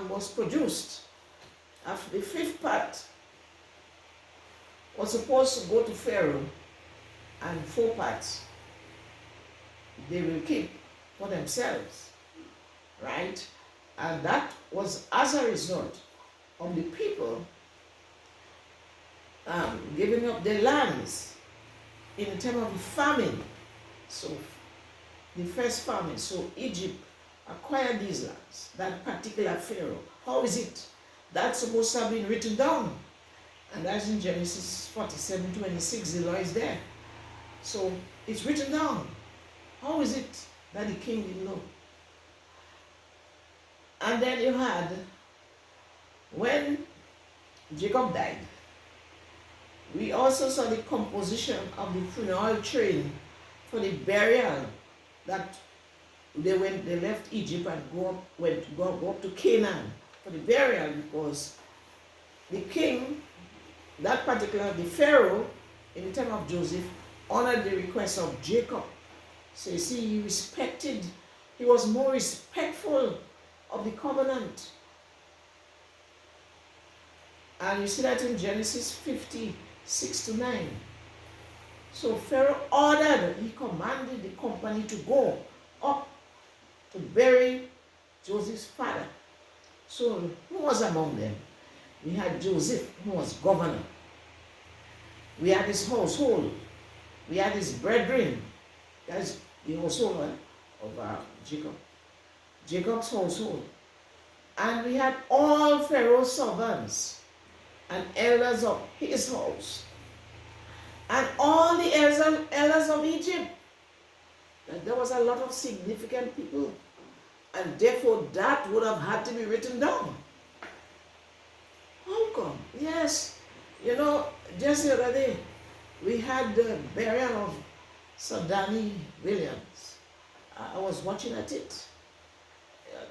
was produced, after the fifth part was supposed to go to Pharaoh, and 4 parts they will keep for themselves, right? And that was as a result of the people giving up their lands in the time of the famine. So the first famine, so Egypt acquired these lands, that particular Pharaoh? How is it? That's supposed to have been written down. And that's in Genesis 47:26, the law is there. So it's written down. How is it that the king didn't know? And then you had, when Jacob died, we also saw the composition of the funeral train for the burial that they left Egypt and go up to Canaan for the burial, because the king, that particular, the Pharaoh, in the time of Joseph, honored the request of Jacob. So you see, he was more respectful of the covenant. And you see that in Genesis 50:6-9. So Pharaoh he commanded the company to go up to bury Joseph's father. So who was among them? We had Joseph, who was governor. We had his household. We had his brethren. That's the household of Jacob. Jacob's household. And we had all Pharaoh's servants and elders of his house. And all the elders of Egypt. And there was a lot of significant people. And therefore that would have had to be written down. How come? Yes. You know, just the other day, we had the burial of Sir Danny Williams. I was watching at it.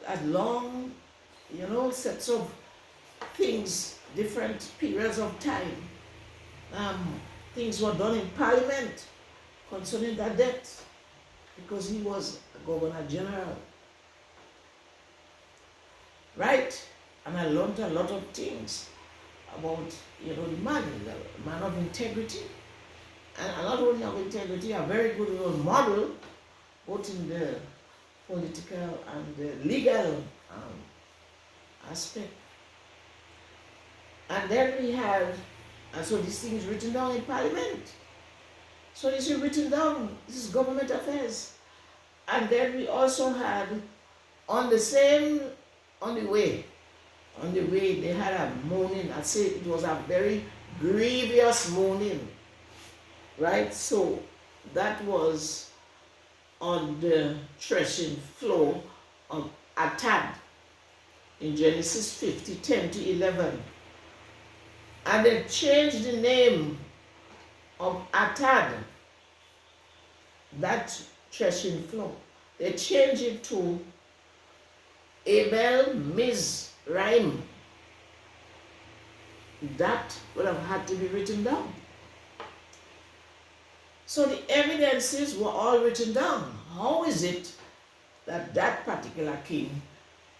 At long, sets of things, different periods of time. Things were done in Parliament concerning that death, because he was a Governor General. Right? And I learned a lot of things about, the man of integrity. And not only of integrity, a very good role model, both in the political and the legal aspect. And then we have, and so this thing is written down in Parliament. So this is written down, this is government affairs. And then we also had, on the way they had a mourning. I say it was a very grievous mourning, right? So that was on the threshing floor of Atad in Genesis 50:10-11. And they changed the name of Atad, that threshing floor. They changed it to Abel Mizraim. That would have had to be written down. So the evidences were all written down. How is it that that particular king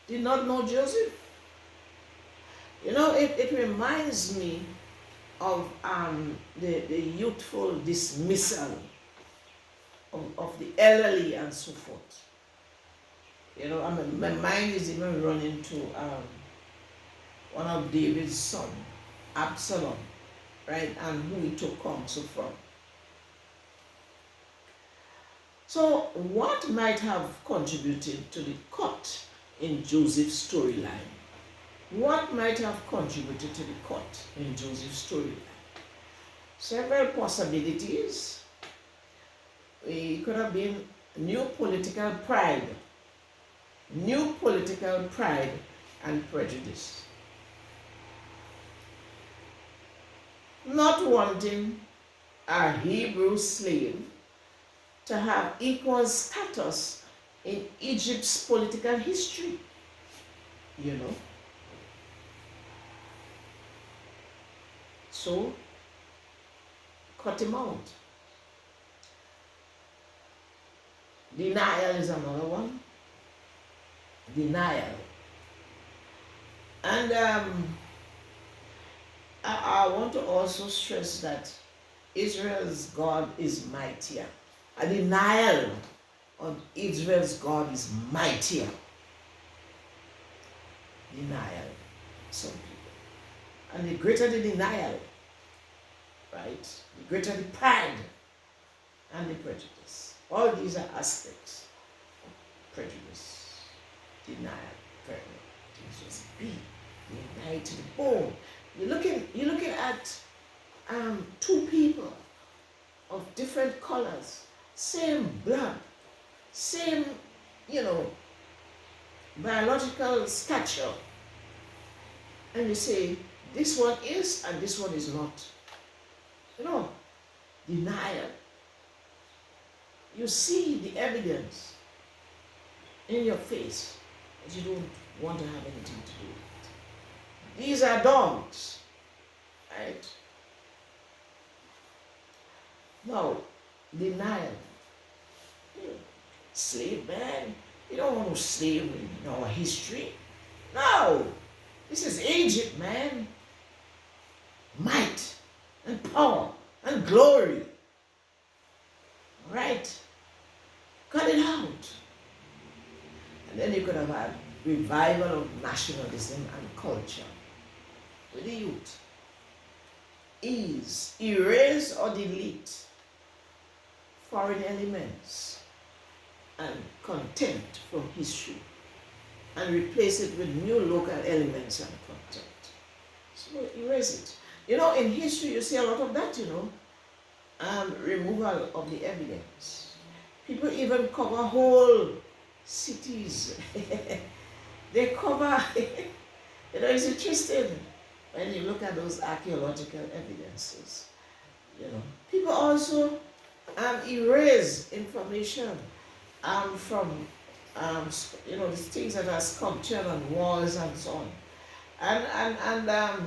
did not know Joseph? It reminds me of the youthful dismissal of the elderly and so forth. My mind is even running to one of David's son, Absalom, right, and who he took counsel from. So what might have contributed to the cut in Joseph's storyline? What might have contributed to the cut in Joseph's storyline? Several possibilities. It could have been new political pride and prejudice. Not wanting a Hebrew slave to have equal status in Egypt's political history, So, cut him out. Denial is another one. Denial. And I want to also stress that Israel's God is mightier. A denial of Israel's God is mightier. Denial. Some people. And the greater the denial, right? The greater the pride and the prejudice. All these are aspects of prejudice. Denial. Things was beat. Denied to the bone. You're looking at two people of different colors, same blood, same, biological stature. And you say, this one is and this one is not. Denial. You see the evidence in your face, but you don't want to have anything to do with it. These are dogs, right? Now, denial. Slave man, you don't want to slave in our history. No, this is Egypt, man. Might and power and glory. All right? Cut it out. And then you could have had revival of nationalism and culture with the youth. Ease, erase or delete foreign elements and content from history and replace it with new local elements and content. So erase it. In history you see a lot of that, removal of the evidence. People even cover whole cities. They cover, it's interesting when you look at those archaeological evidences. People also erase information from the things that are sculptured on walls and so on. And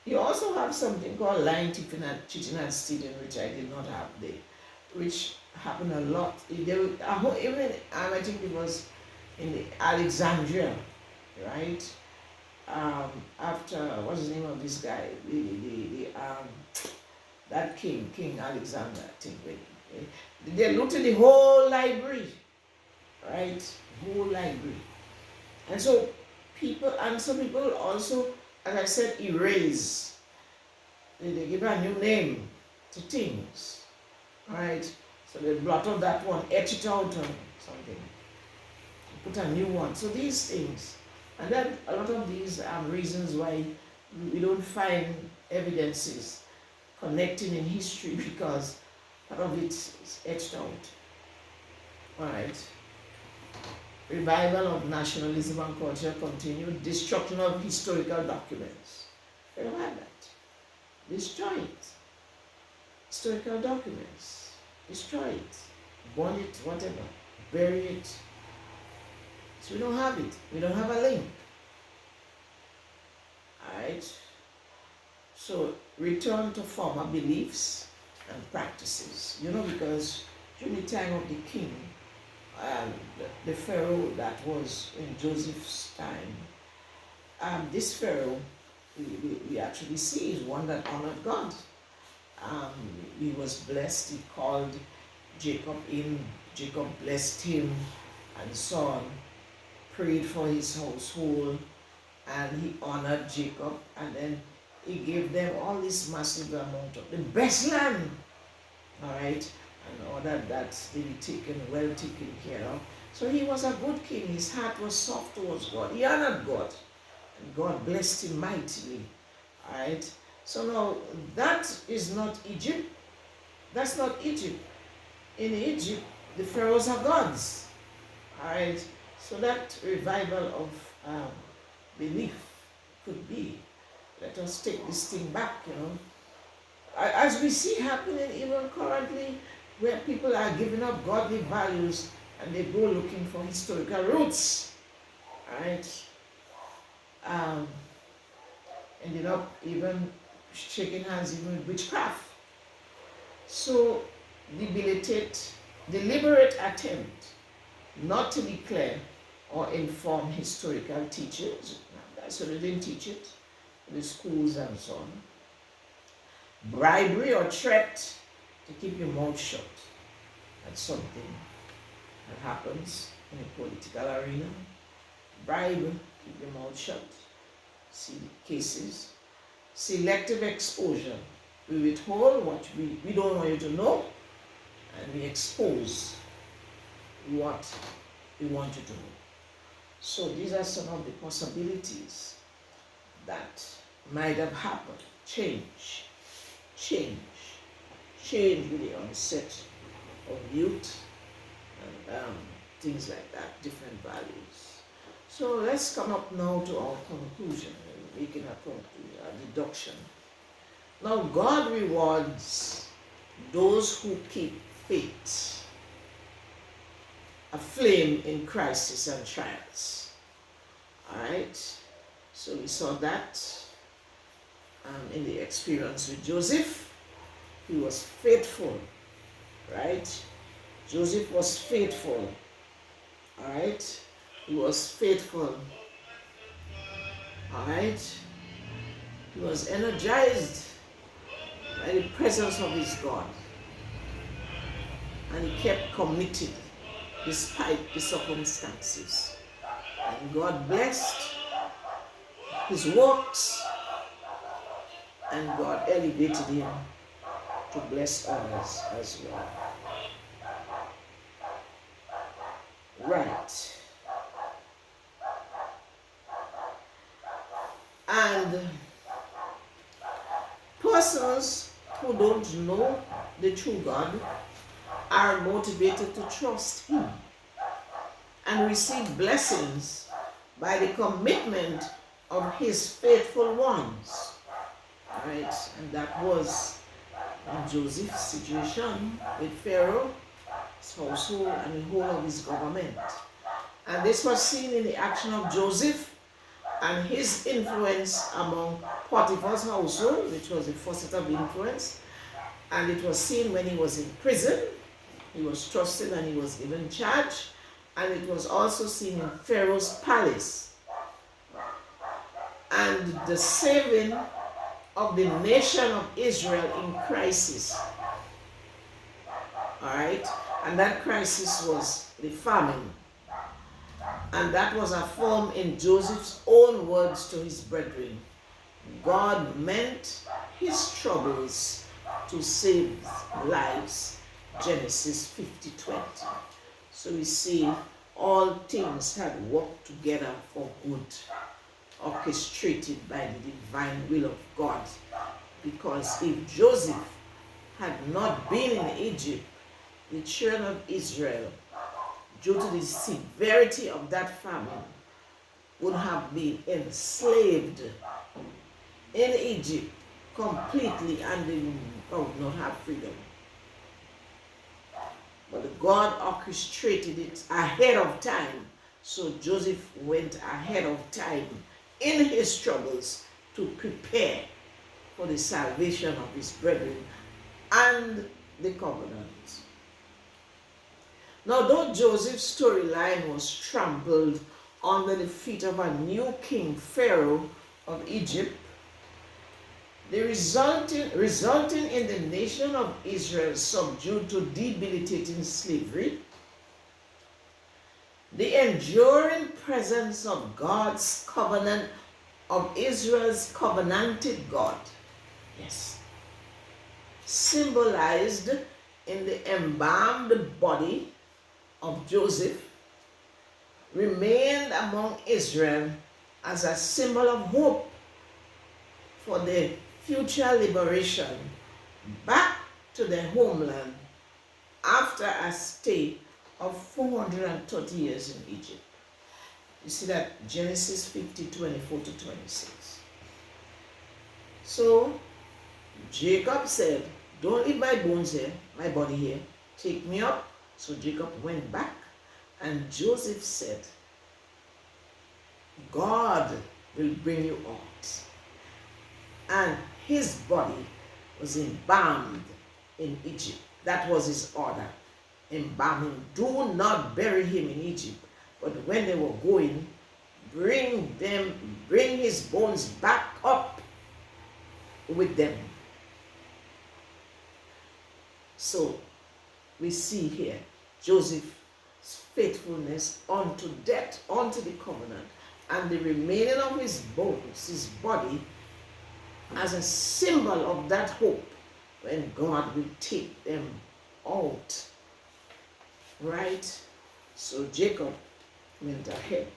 you also have something called lying, cheating, and stealing, which I did not have there, which happened a lot. Even I think it was in the Alexandria, right? After what's the name of this guy? That King Alexander, I think. They looted the whole library, right? Whole library. And so some people also, as I said, erase. They give a new name to things, right? So they blot out that one, etch it out or something, put a new one. So these things, and then a lot of these are reasons why we don't find evidences connecting in history, because part of it is etched out. All right. Revival of nationalism and culture continued. Destruction of historical documents. They don't have that. Destroy it. Historical documents. Destroy it. Burn it, whatever. Bury it. So we don't have it. We don't have a link. Alright? So return to former beliefs and practices. Because during the time of the king, the Pharaoh that was in Joseph's time, this Pharaoh, we actually see is one that honored God. He was blessed. He called Jacob in. Jacob blessed him and so on. Prayed for his household, and he honored Jacob, and then he gave them all this massive amount of the best land. All right. And ordered that they be well taken care of. So he was a good king. His heart was soft towards God. He honored God. And God blessed him mightily. Alright? So now, that is not Egypt. That's not Egypt. In Egypt, the pharaohs are gods. Alright? So that revival of belief could be, let us take this thing back, As we see happening even currently, where people are giving up godly values and they go looking for historical roots, right? Ended up even shaking hands even with witchcraft. So, deliberate attempt not to declare or inform historical teachings. So they didn't teach it in the schools and so on. Bribery or threat to keep your mouth shut. That's something that happens in the political arena. Bribe, keep your mouth shut. See the cases. Selective exposure. We withhold what we don't want you to know, and we expose what we want you to know. So these are some of the possibilities that might have happened. Change with the onset of youth and things like that, different values. So let's come up now to our conclusion, making a conclusion, a deduction. Now God rewards those who keep faith aflame in crisis and trials. Alright, so we saw that in the experience with Joseph. He was faithful, right? Joseph was faithful, alright? He was faithful, alright? He was energized by the presence of his God. And he kept committed despite the circumstances. And God blessed his works, and God elevated him to bless others as well. Right. And persons who don't know the true God are motivated to trust him and receive blessings by the commitment of his faithful ones. Right? And that was in Joseph's situation with Pharaoh, his household, and the whole of his government. And this was seen in the action of Joseph and his influence among Potiphar's household, which was the first set of influence. And it was seen when he was in prison. He was trusted and he was given charge. And it was also seen in Pharaoh's palace. And the saving of the nation of Israel in crisis. Alright? And that crisis was the famine. And that was affirmed in Joseph's own words to his brethren. God meant his troubles to save lives. Genesis 50:20. So we see all things had worked together for good, orchestrated by the divine will of God. Because if Joseph had not been in Egypt, the children of Israel, due to the severity of that famine, would have been enslaved in Egypt completely, and they would not have freedom. But God orchestrated it ahead of time. So Joseph went ahead of time in his troubles to prepare for the salvation of his brethren and the covenant. Now, though Joseph's storyline was trampled under the feet of a new king, Pharaoh of Egypt, the resulting in the nation of Israel subdued to debilitating slavery, the enduring presence of God's covenant, of Israel's covenanted God, yes, symbolized in the embalmed body of Joseph, remained among Israel as a symbol of hope for the future liberation back to their homeland after a stay of 430 years in Egypt. You see that Genesis 50:24-26. So Jacob said, "Don't leave my bones here, my body here. Take me up." So Jacob went back, and Joseph said, "God will bring you out." And his body was embalmed in Egypt. That was his order. Embalm him. Do not bury him in Egypt. But when they were going, bring his bones back up with them. So we see here Joseph's faithfulness unto death, unto the covenant, and the remaining of his bones, his body, as a symbol of that hope when God will take them out. Right? So Jacob went ahead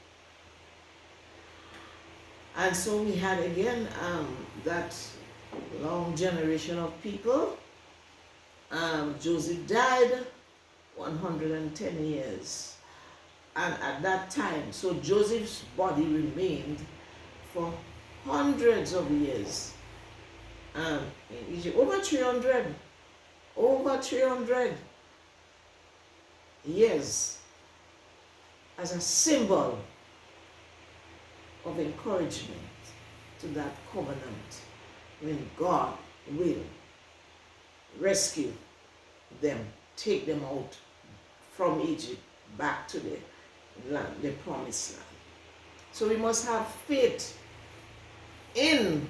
And so we had again that long generation of people. Joseph died 110 years. And at that time, so Joseph's body remained for hundreds of years in Egypt. Over 300 years as a symbol of encouragement to that covenant when God will rescue them, take them out from Egypt back to the land, the promised land. So we must have faith in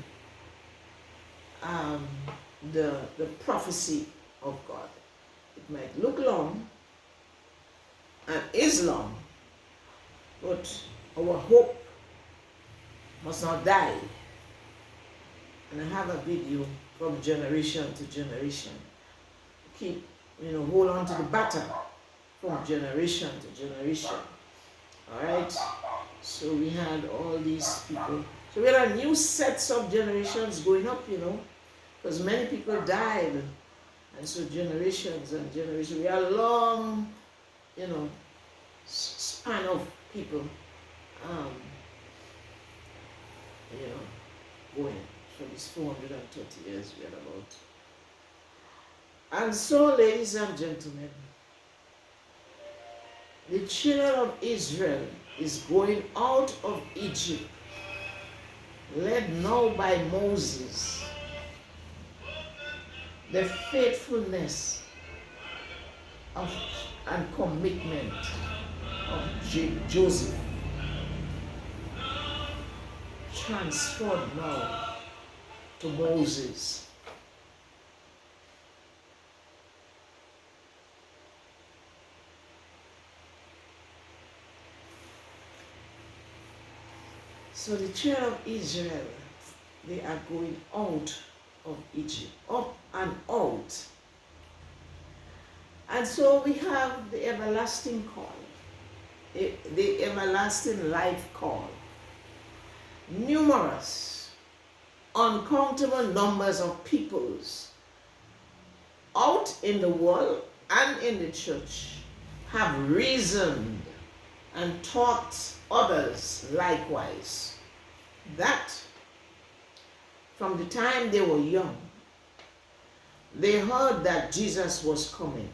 the prophecy of God. It might look long and is long, but our hope must not die. And I have a video from generation to generation. Keep, hold on to the baton from generation to generation. All right? So we had all these people. So we had a new sets of generations going up, because many people died. And so generations and generations. We had a long, span of people, going for these 430 years we had about. And so, ladies and gentlemen, the children of Israel is going out of Egypt, led now by Moses. The faithfulness and commitment of Joseph transferred now to Moses. So the children of Israel, they are going out of Egypt, up and out. And so we have the everlasting call, the everlasting life call. Numerous, uncountable numbers of peoples out in the world and in the church have reasoned and taught others likewise that from the time they were young, they heard that Jesus was coming.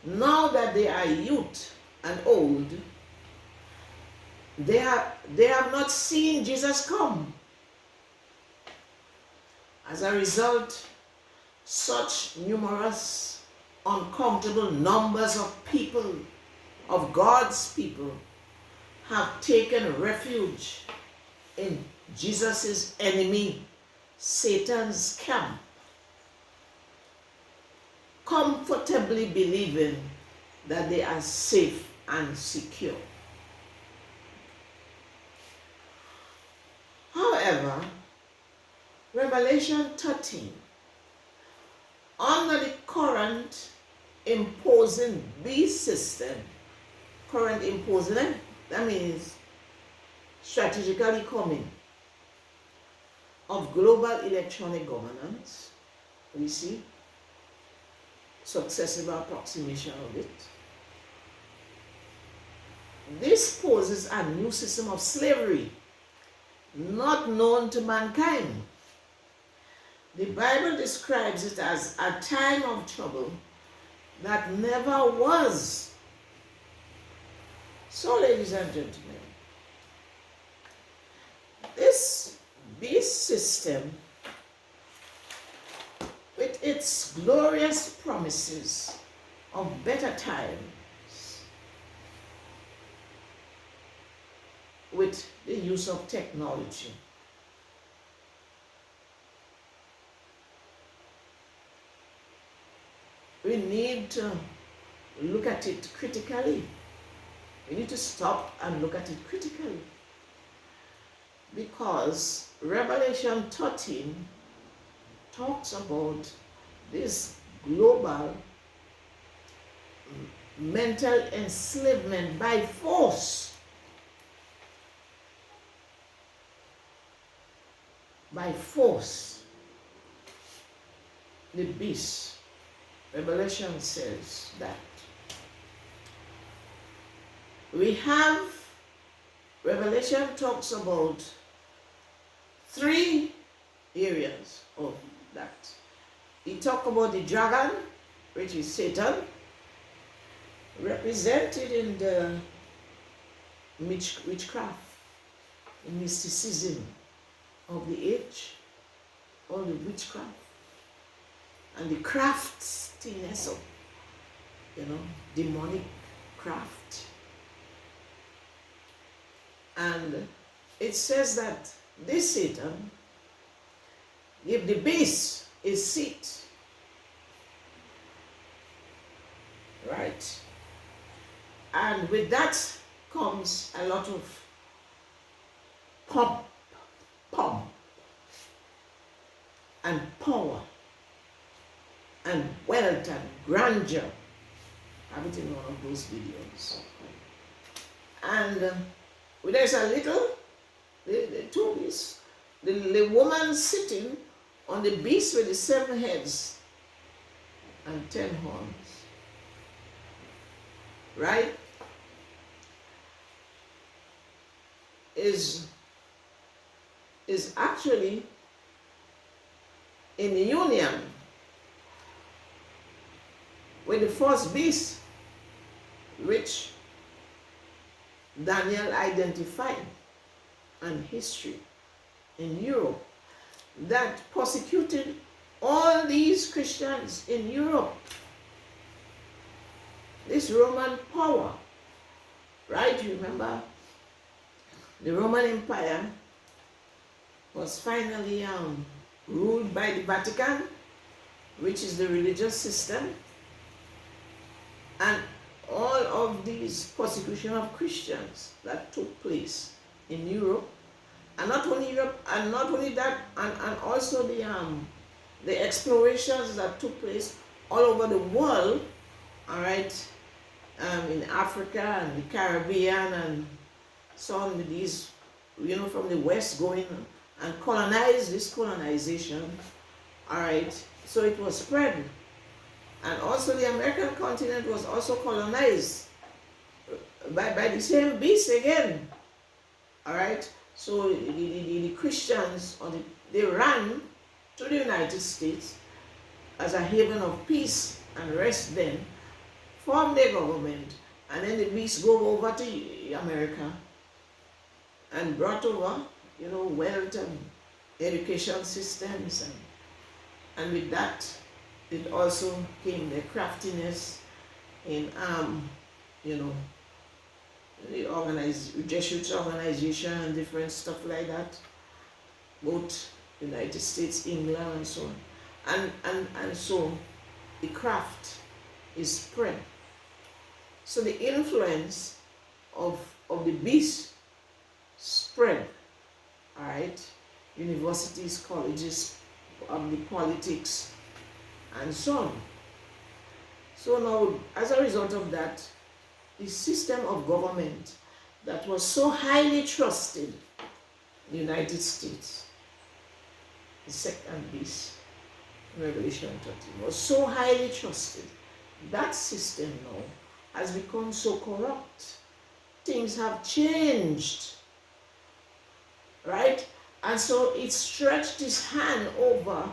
Now that they are youth and old, they have not seen Jesus come. As a result, such numerous, uncountable numbers of people, of God's people, have taken refuge in Jesus' enemy, Satan's camp, comfortably believing that they are safe and secure. However, Revelation 13, under the current imposing beast system, that means strategically coming, of global electronic governance, we see successive approximation of it. This poses a new system of slavery, not known to mankind. The Bible describes it as a time of trouble that never was. So, ladies and gentlemen, this beast system, with its glorious promises of better times, with the use of technology, we need to look at it critically. We need to stop and look at it critically. Because Revelation 13 talks about this global mental enslavement by force. by force the beast. Revelation says that. We have, Revelation talks about 3 areas of that. He talks about the dragon, which is Satan, represented in the witchcraft, the mysticism of the age, all the witchcraft, and the craftiness of, demonic craft. And it says that this Satan gave the beast a seat, right? And with that comes a lot of pomp, and power, and wealth, and grandeur. I have it in one of those videos. And there's a little, the two beasts, the woman sitting on the beast with the 7 heads and 10 horns, right, is actually in union with the first beast, which Daniel identified in history in Europe, that persecuted all these Christians in Europe. This Roman power, right? You remember the Roman Empire was finally ruled by the Vatican, which is the religious system, and all of these persecution of Christians that took place in Europe, and not only Europe, and not only that, and also the explorations that took place all over the world, all right, in Africa and the Caribbean, and some of these, from the West going and colonize this colonization, all right, so it was spread. And also the American continent was also colonized by the same beast again, all right. So the Christians, they ran to the United States as a haven of peace and rest, then formed their government, and then the beast go over to America and brought over, wealth and education systems, and with that, it also came the craftiness in, the Jesuit organization and different stuff like that, both United States, England, and so on. And so the craft is spread. So the influence of the beast spread, all right? Universities, colleges, the politics, and so on. So now, as a result of that, the system of government that was so highly trusted in the United States, the second beast, Revelation 13, was so highly trusted. That system now has become so corrupt. Things have changed, right? And so it stretched its hand over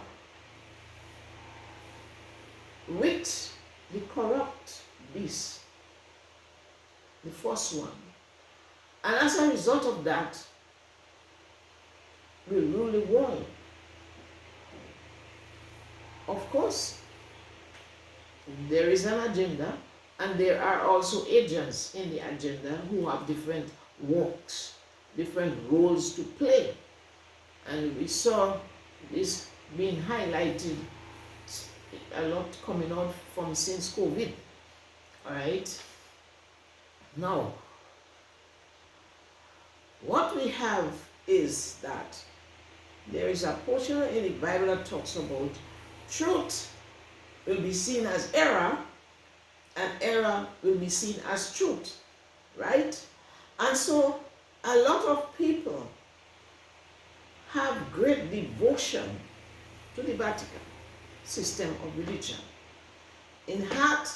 with the corrupt beast, the first one. And as a result of that, we rule the world. Of course, there is an agenda, and there are also agents in the agenda who have different works, different roles to play. And we saw this being highlighted a lot coming out from since COVID. All right. Now, what we have is that there is a portion in the Bible that talks about truth will be seen as error, and error will be seen as truth, right? And so a lot of people have great devotion to the Vatican system of religion. In heart,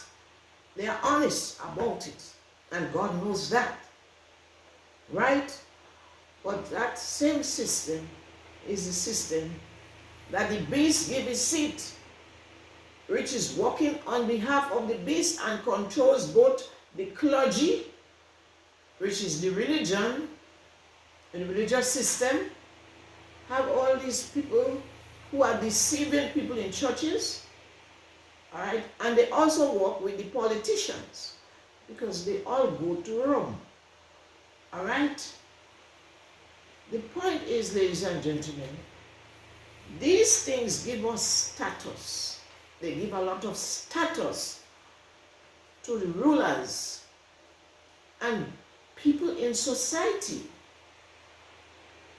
they are honest about it, and God knows that, right? But that same system is the system that the beast gave his seat, which is working on behalf of the beast and controls both the clergy, which is the religion, and the religious system, have all these people who are deceiving people in churches, all right? And they also work with the politicians because they all go to Rome, all right? The point is, ladies and gentlemen, these things give us status. They give a lot of status to the rulers and people in society.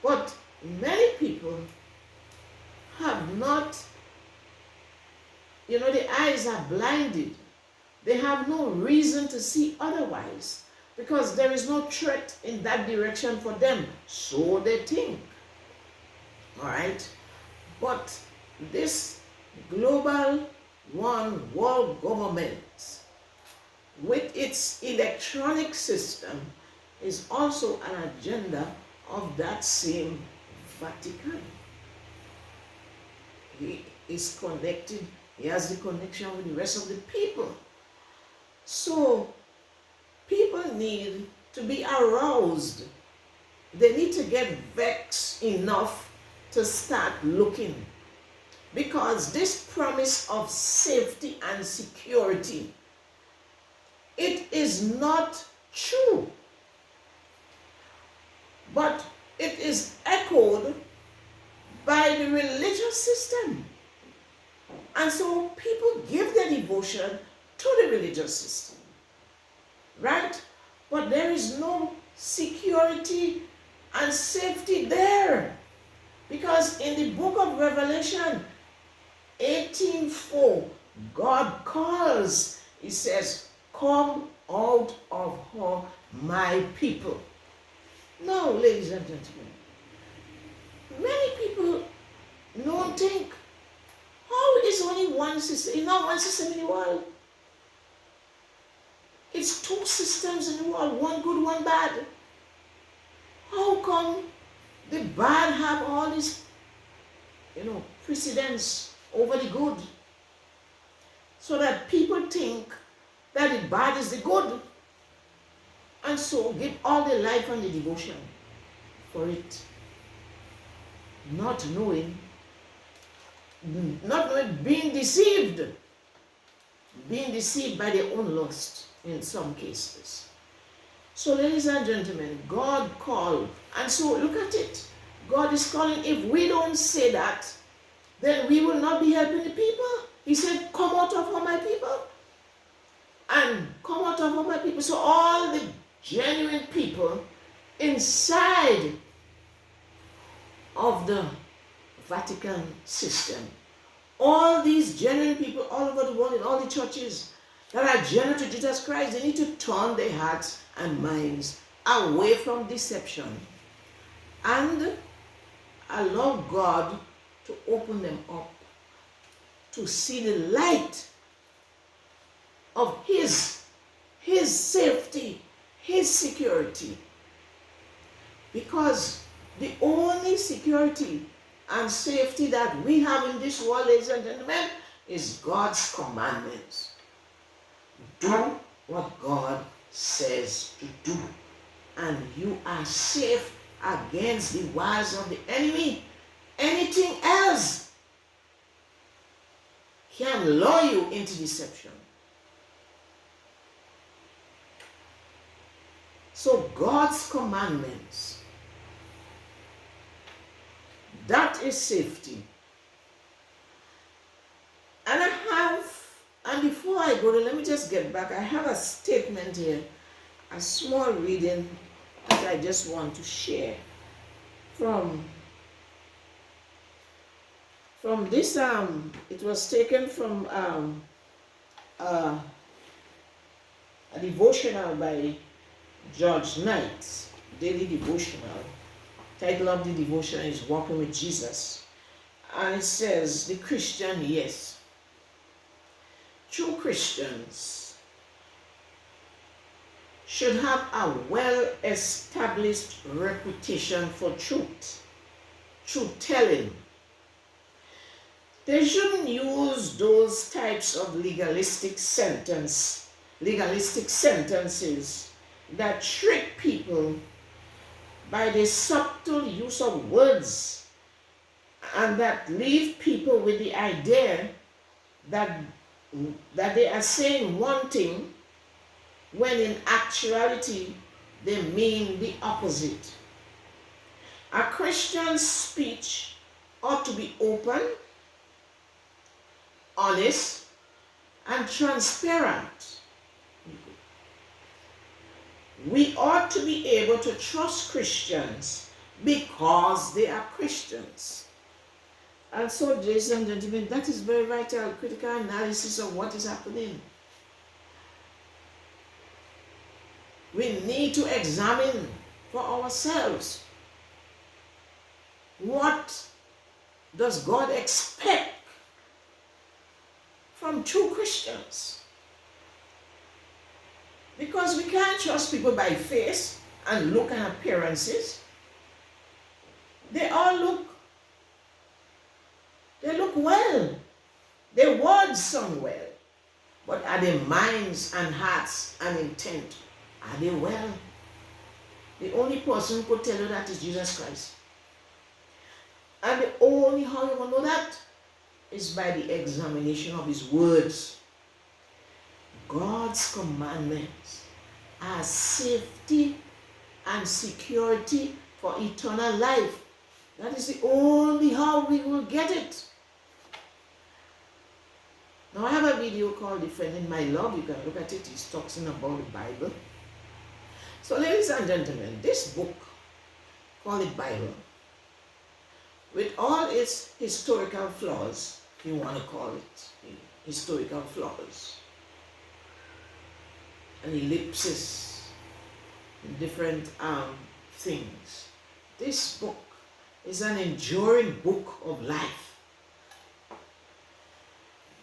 But many people have not, the eyes are blinded. They have no reason to see otherwise because there is no threat in that direction for them. So they think. All right? But this global one world government with its electronic system is also an agenda of that same Vatican. He is connected, he has the connection with the rest of the people. So people need to be aroused. They need to get vexed enough to start looking. Because this promise of safety and security, it is not true. But it is echoed by the religious system. And so people give their devotion to the religious system. Right? But there is no security and safety there. Because in the book of Revelation 18:4, God calls, he says, "Come out of her, my people." Now, ladies and gentlemen, many people don't think, how is only one system? Not one system in the world. It's two systems in the world, one good, one bad. How come the bad have all this, precedence over the good? So that people think that the bad is the good. And so give all their life and the devotion for it. Not knowing, being deceived by their own lust in some cases. So ladies and gentlemen, God called. And so look at it. God is calling. If we don't say that, then we will not be helping the people. He said, "Come out of her, my people." And come out of her, my people. So all the genuine people inside of the Vatican system, all these genuine people all over the world in all the churches that are genuine to Jesus Christ, they need to turn their hearts and minds away from deception and allow God to open them up to see the light of His safety, His security. Because the only security and safety that we have in this world, ladies and gentlemen, is God's commandments. Do what God says to do, and you are safe against the wiles of the enemy. Anything else can lure you into deception. So God's commandments, that is safety. And before I go there, let me just get back. I have a statement here, a small reading that I just want to share from this, it was taken from a devotional by George Knight's daily devotional title of the devotion is Walking with Jesus. And it says, the Christian, yes. True Christians should have a well-established reputation for truth telling. They shouldn't use those types of legalistic sentences that trick people by the subtle use of words and that leave people with the idea that they are saying one thing when in actuality they mean the opposite. A Christian's speech ought to be open, honest, and transparent. We ought to be able to trust Christians because they are Christians. And so, ladies and gentlemen, that is very vital, critical analysis of what is happening. We need to examine for ourselves. What does God expect from true Christians? Because we can't trust people by face and look and appearances. They look well. Their words sound well. But are their minds and hearts and intent, are they well? The only person who could tell you that is Jesus Christ. And the only how you will know that is by the examination of his words. God's commandments are safety and security for eternal life. That is the only how we will get it. Now I have a video called Defending My Love. You can look at it. It's talking about the Bible. So ladies and gentlemen, this book, called the Bible, with all its historical flaws, if you want to call it historical flaws, and ellipses, and different things, this book is an enduring book of life.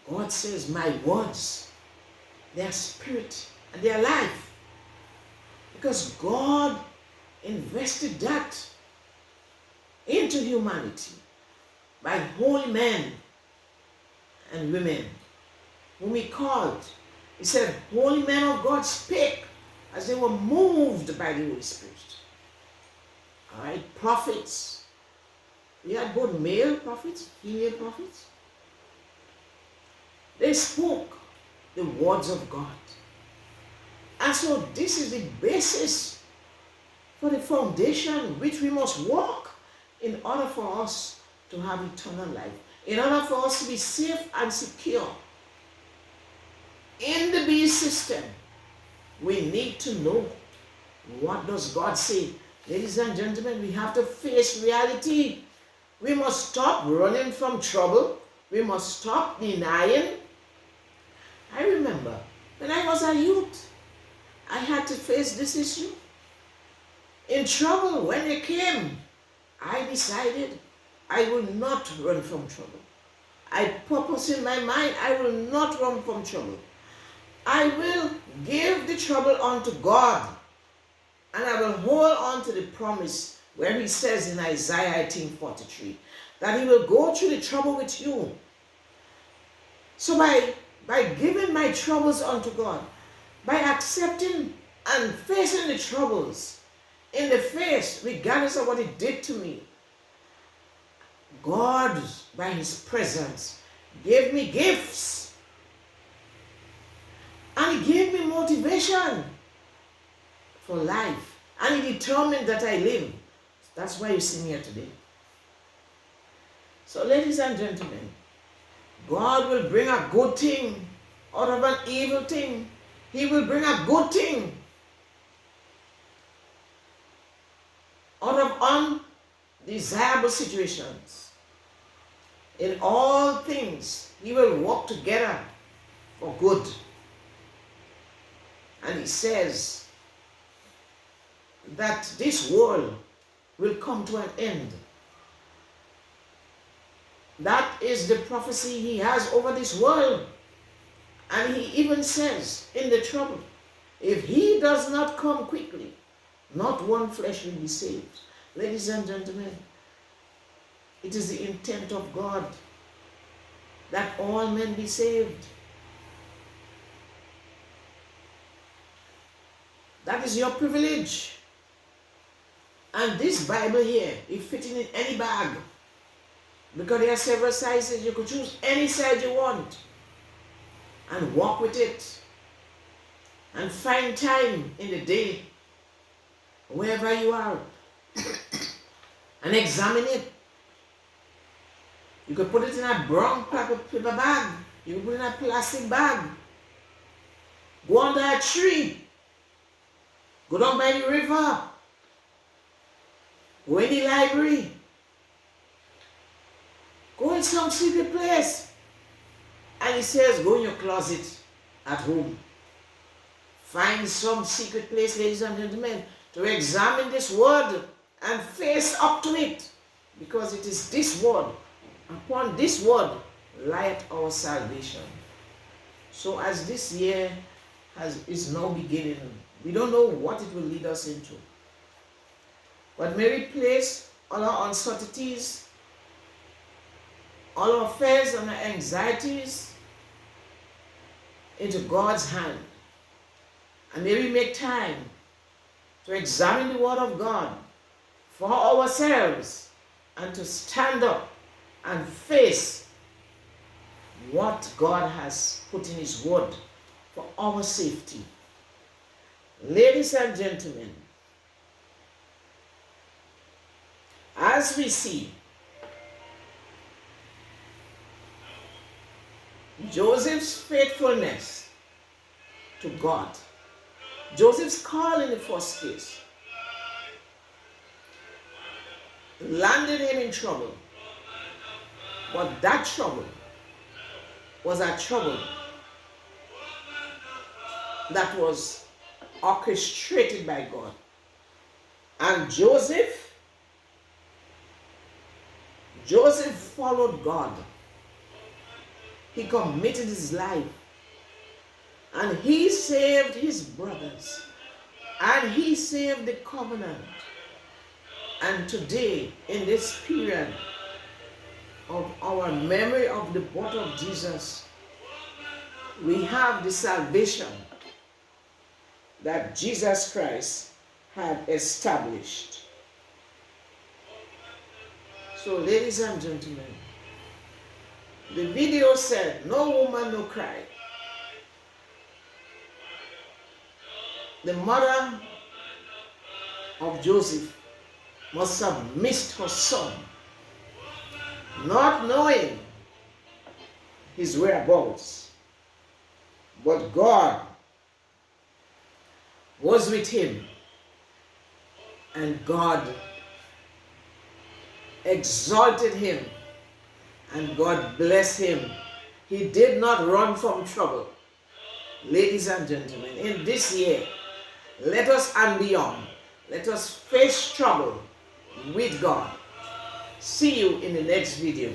God says, my words, they are spirit and they are life. Because God invested that into humanity by holy men and women whom he called. He said, holy men of God spake as they were moved by the Holy Spirit. All right, prophets. We had both male prophets, female prophets. They spoke the words of God. And so this is the basis for the foundation which we must walk in order for us to have eternal life, in order for us to be safe and secure. In the beast system, we need to know, what does God say? Ladies and gentlemen, we have to face reality. We must stop running from trouble. We must stop denying. I remember when I was a youth, I had to face this issue. In trouble, when it came, I decided I will not run from trouble. I purpose in my mind, I will not run from trouble. I will give the trouble unto God, and I will hold on to the promise where he says in Isaiah 18:43 that he will go through the trouble with you. So by giving my troubles unto God, by accepting and facing the troubles in the face, regardless of what it did to me, God, by his presence, gave me gifts. And he gave me motivation for life. And he determined that I live. That's why you see me here today. So ladies and gentlemen, God will bring a good thing out of an evil thing. He will bring a good thing out of undesirable situations. In all things, he will work together for good. And he says that this world will come to an end. That is the prophecy he has over this world. And he even says in the trouble, if he does not come quickly, not one flesh will be saved. Ladies and gentlemen, it is the intent of God that all men be saved. That is your privilege. And this Bible here, it fits in any bag. Because there are several sizes. You could choose any size you want and walk with it. And find time in the day, wherever you are, and examine it. You could put it in a brown paper bag. You can put it in a plastic bag. Go under a tree. Go down by the river. Go in the library. Go in some secret place. And he says, go in your closet at home. Find some secret place, ladies and gentlemen, to examine this word and face up to it. Because it is this word, upon this word, lieth our salvation. So as this year is now beginning, we don't know what it will lead us into. But may we place all our uncertainties, all our fears and our anxieties into God's hand. And may we make time to examine the word of God for ourselves and to stand up and face what God has put in his word for our safety. Ladies and gentlemen, as we see Joseph's faithfulness to God, Joseph's call in the first case landed him in trouble. But that trouble was a trouble that was orchestrated by God. And Joseph followed God. He committed his life. And he saved his brothers. And he saved the covenant. And today, in this period of our memory of the birth of Jesus, we have the salvation that Jesus Christ had established. So, ladies and gentlemen, the video said, no woman, no cry. The mother of Joseph must have missed her son, not knowing his whereabouts. But God was with him, and God exalted him, and God blessed him. He did not run from trouble. Ladies and gentlemen, in this year, let us and beyond, let us face trouble with God. See you in the next video.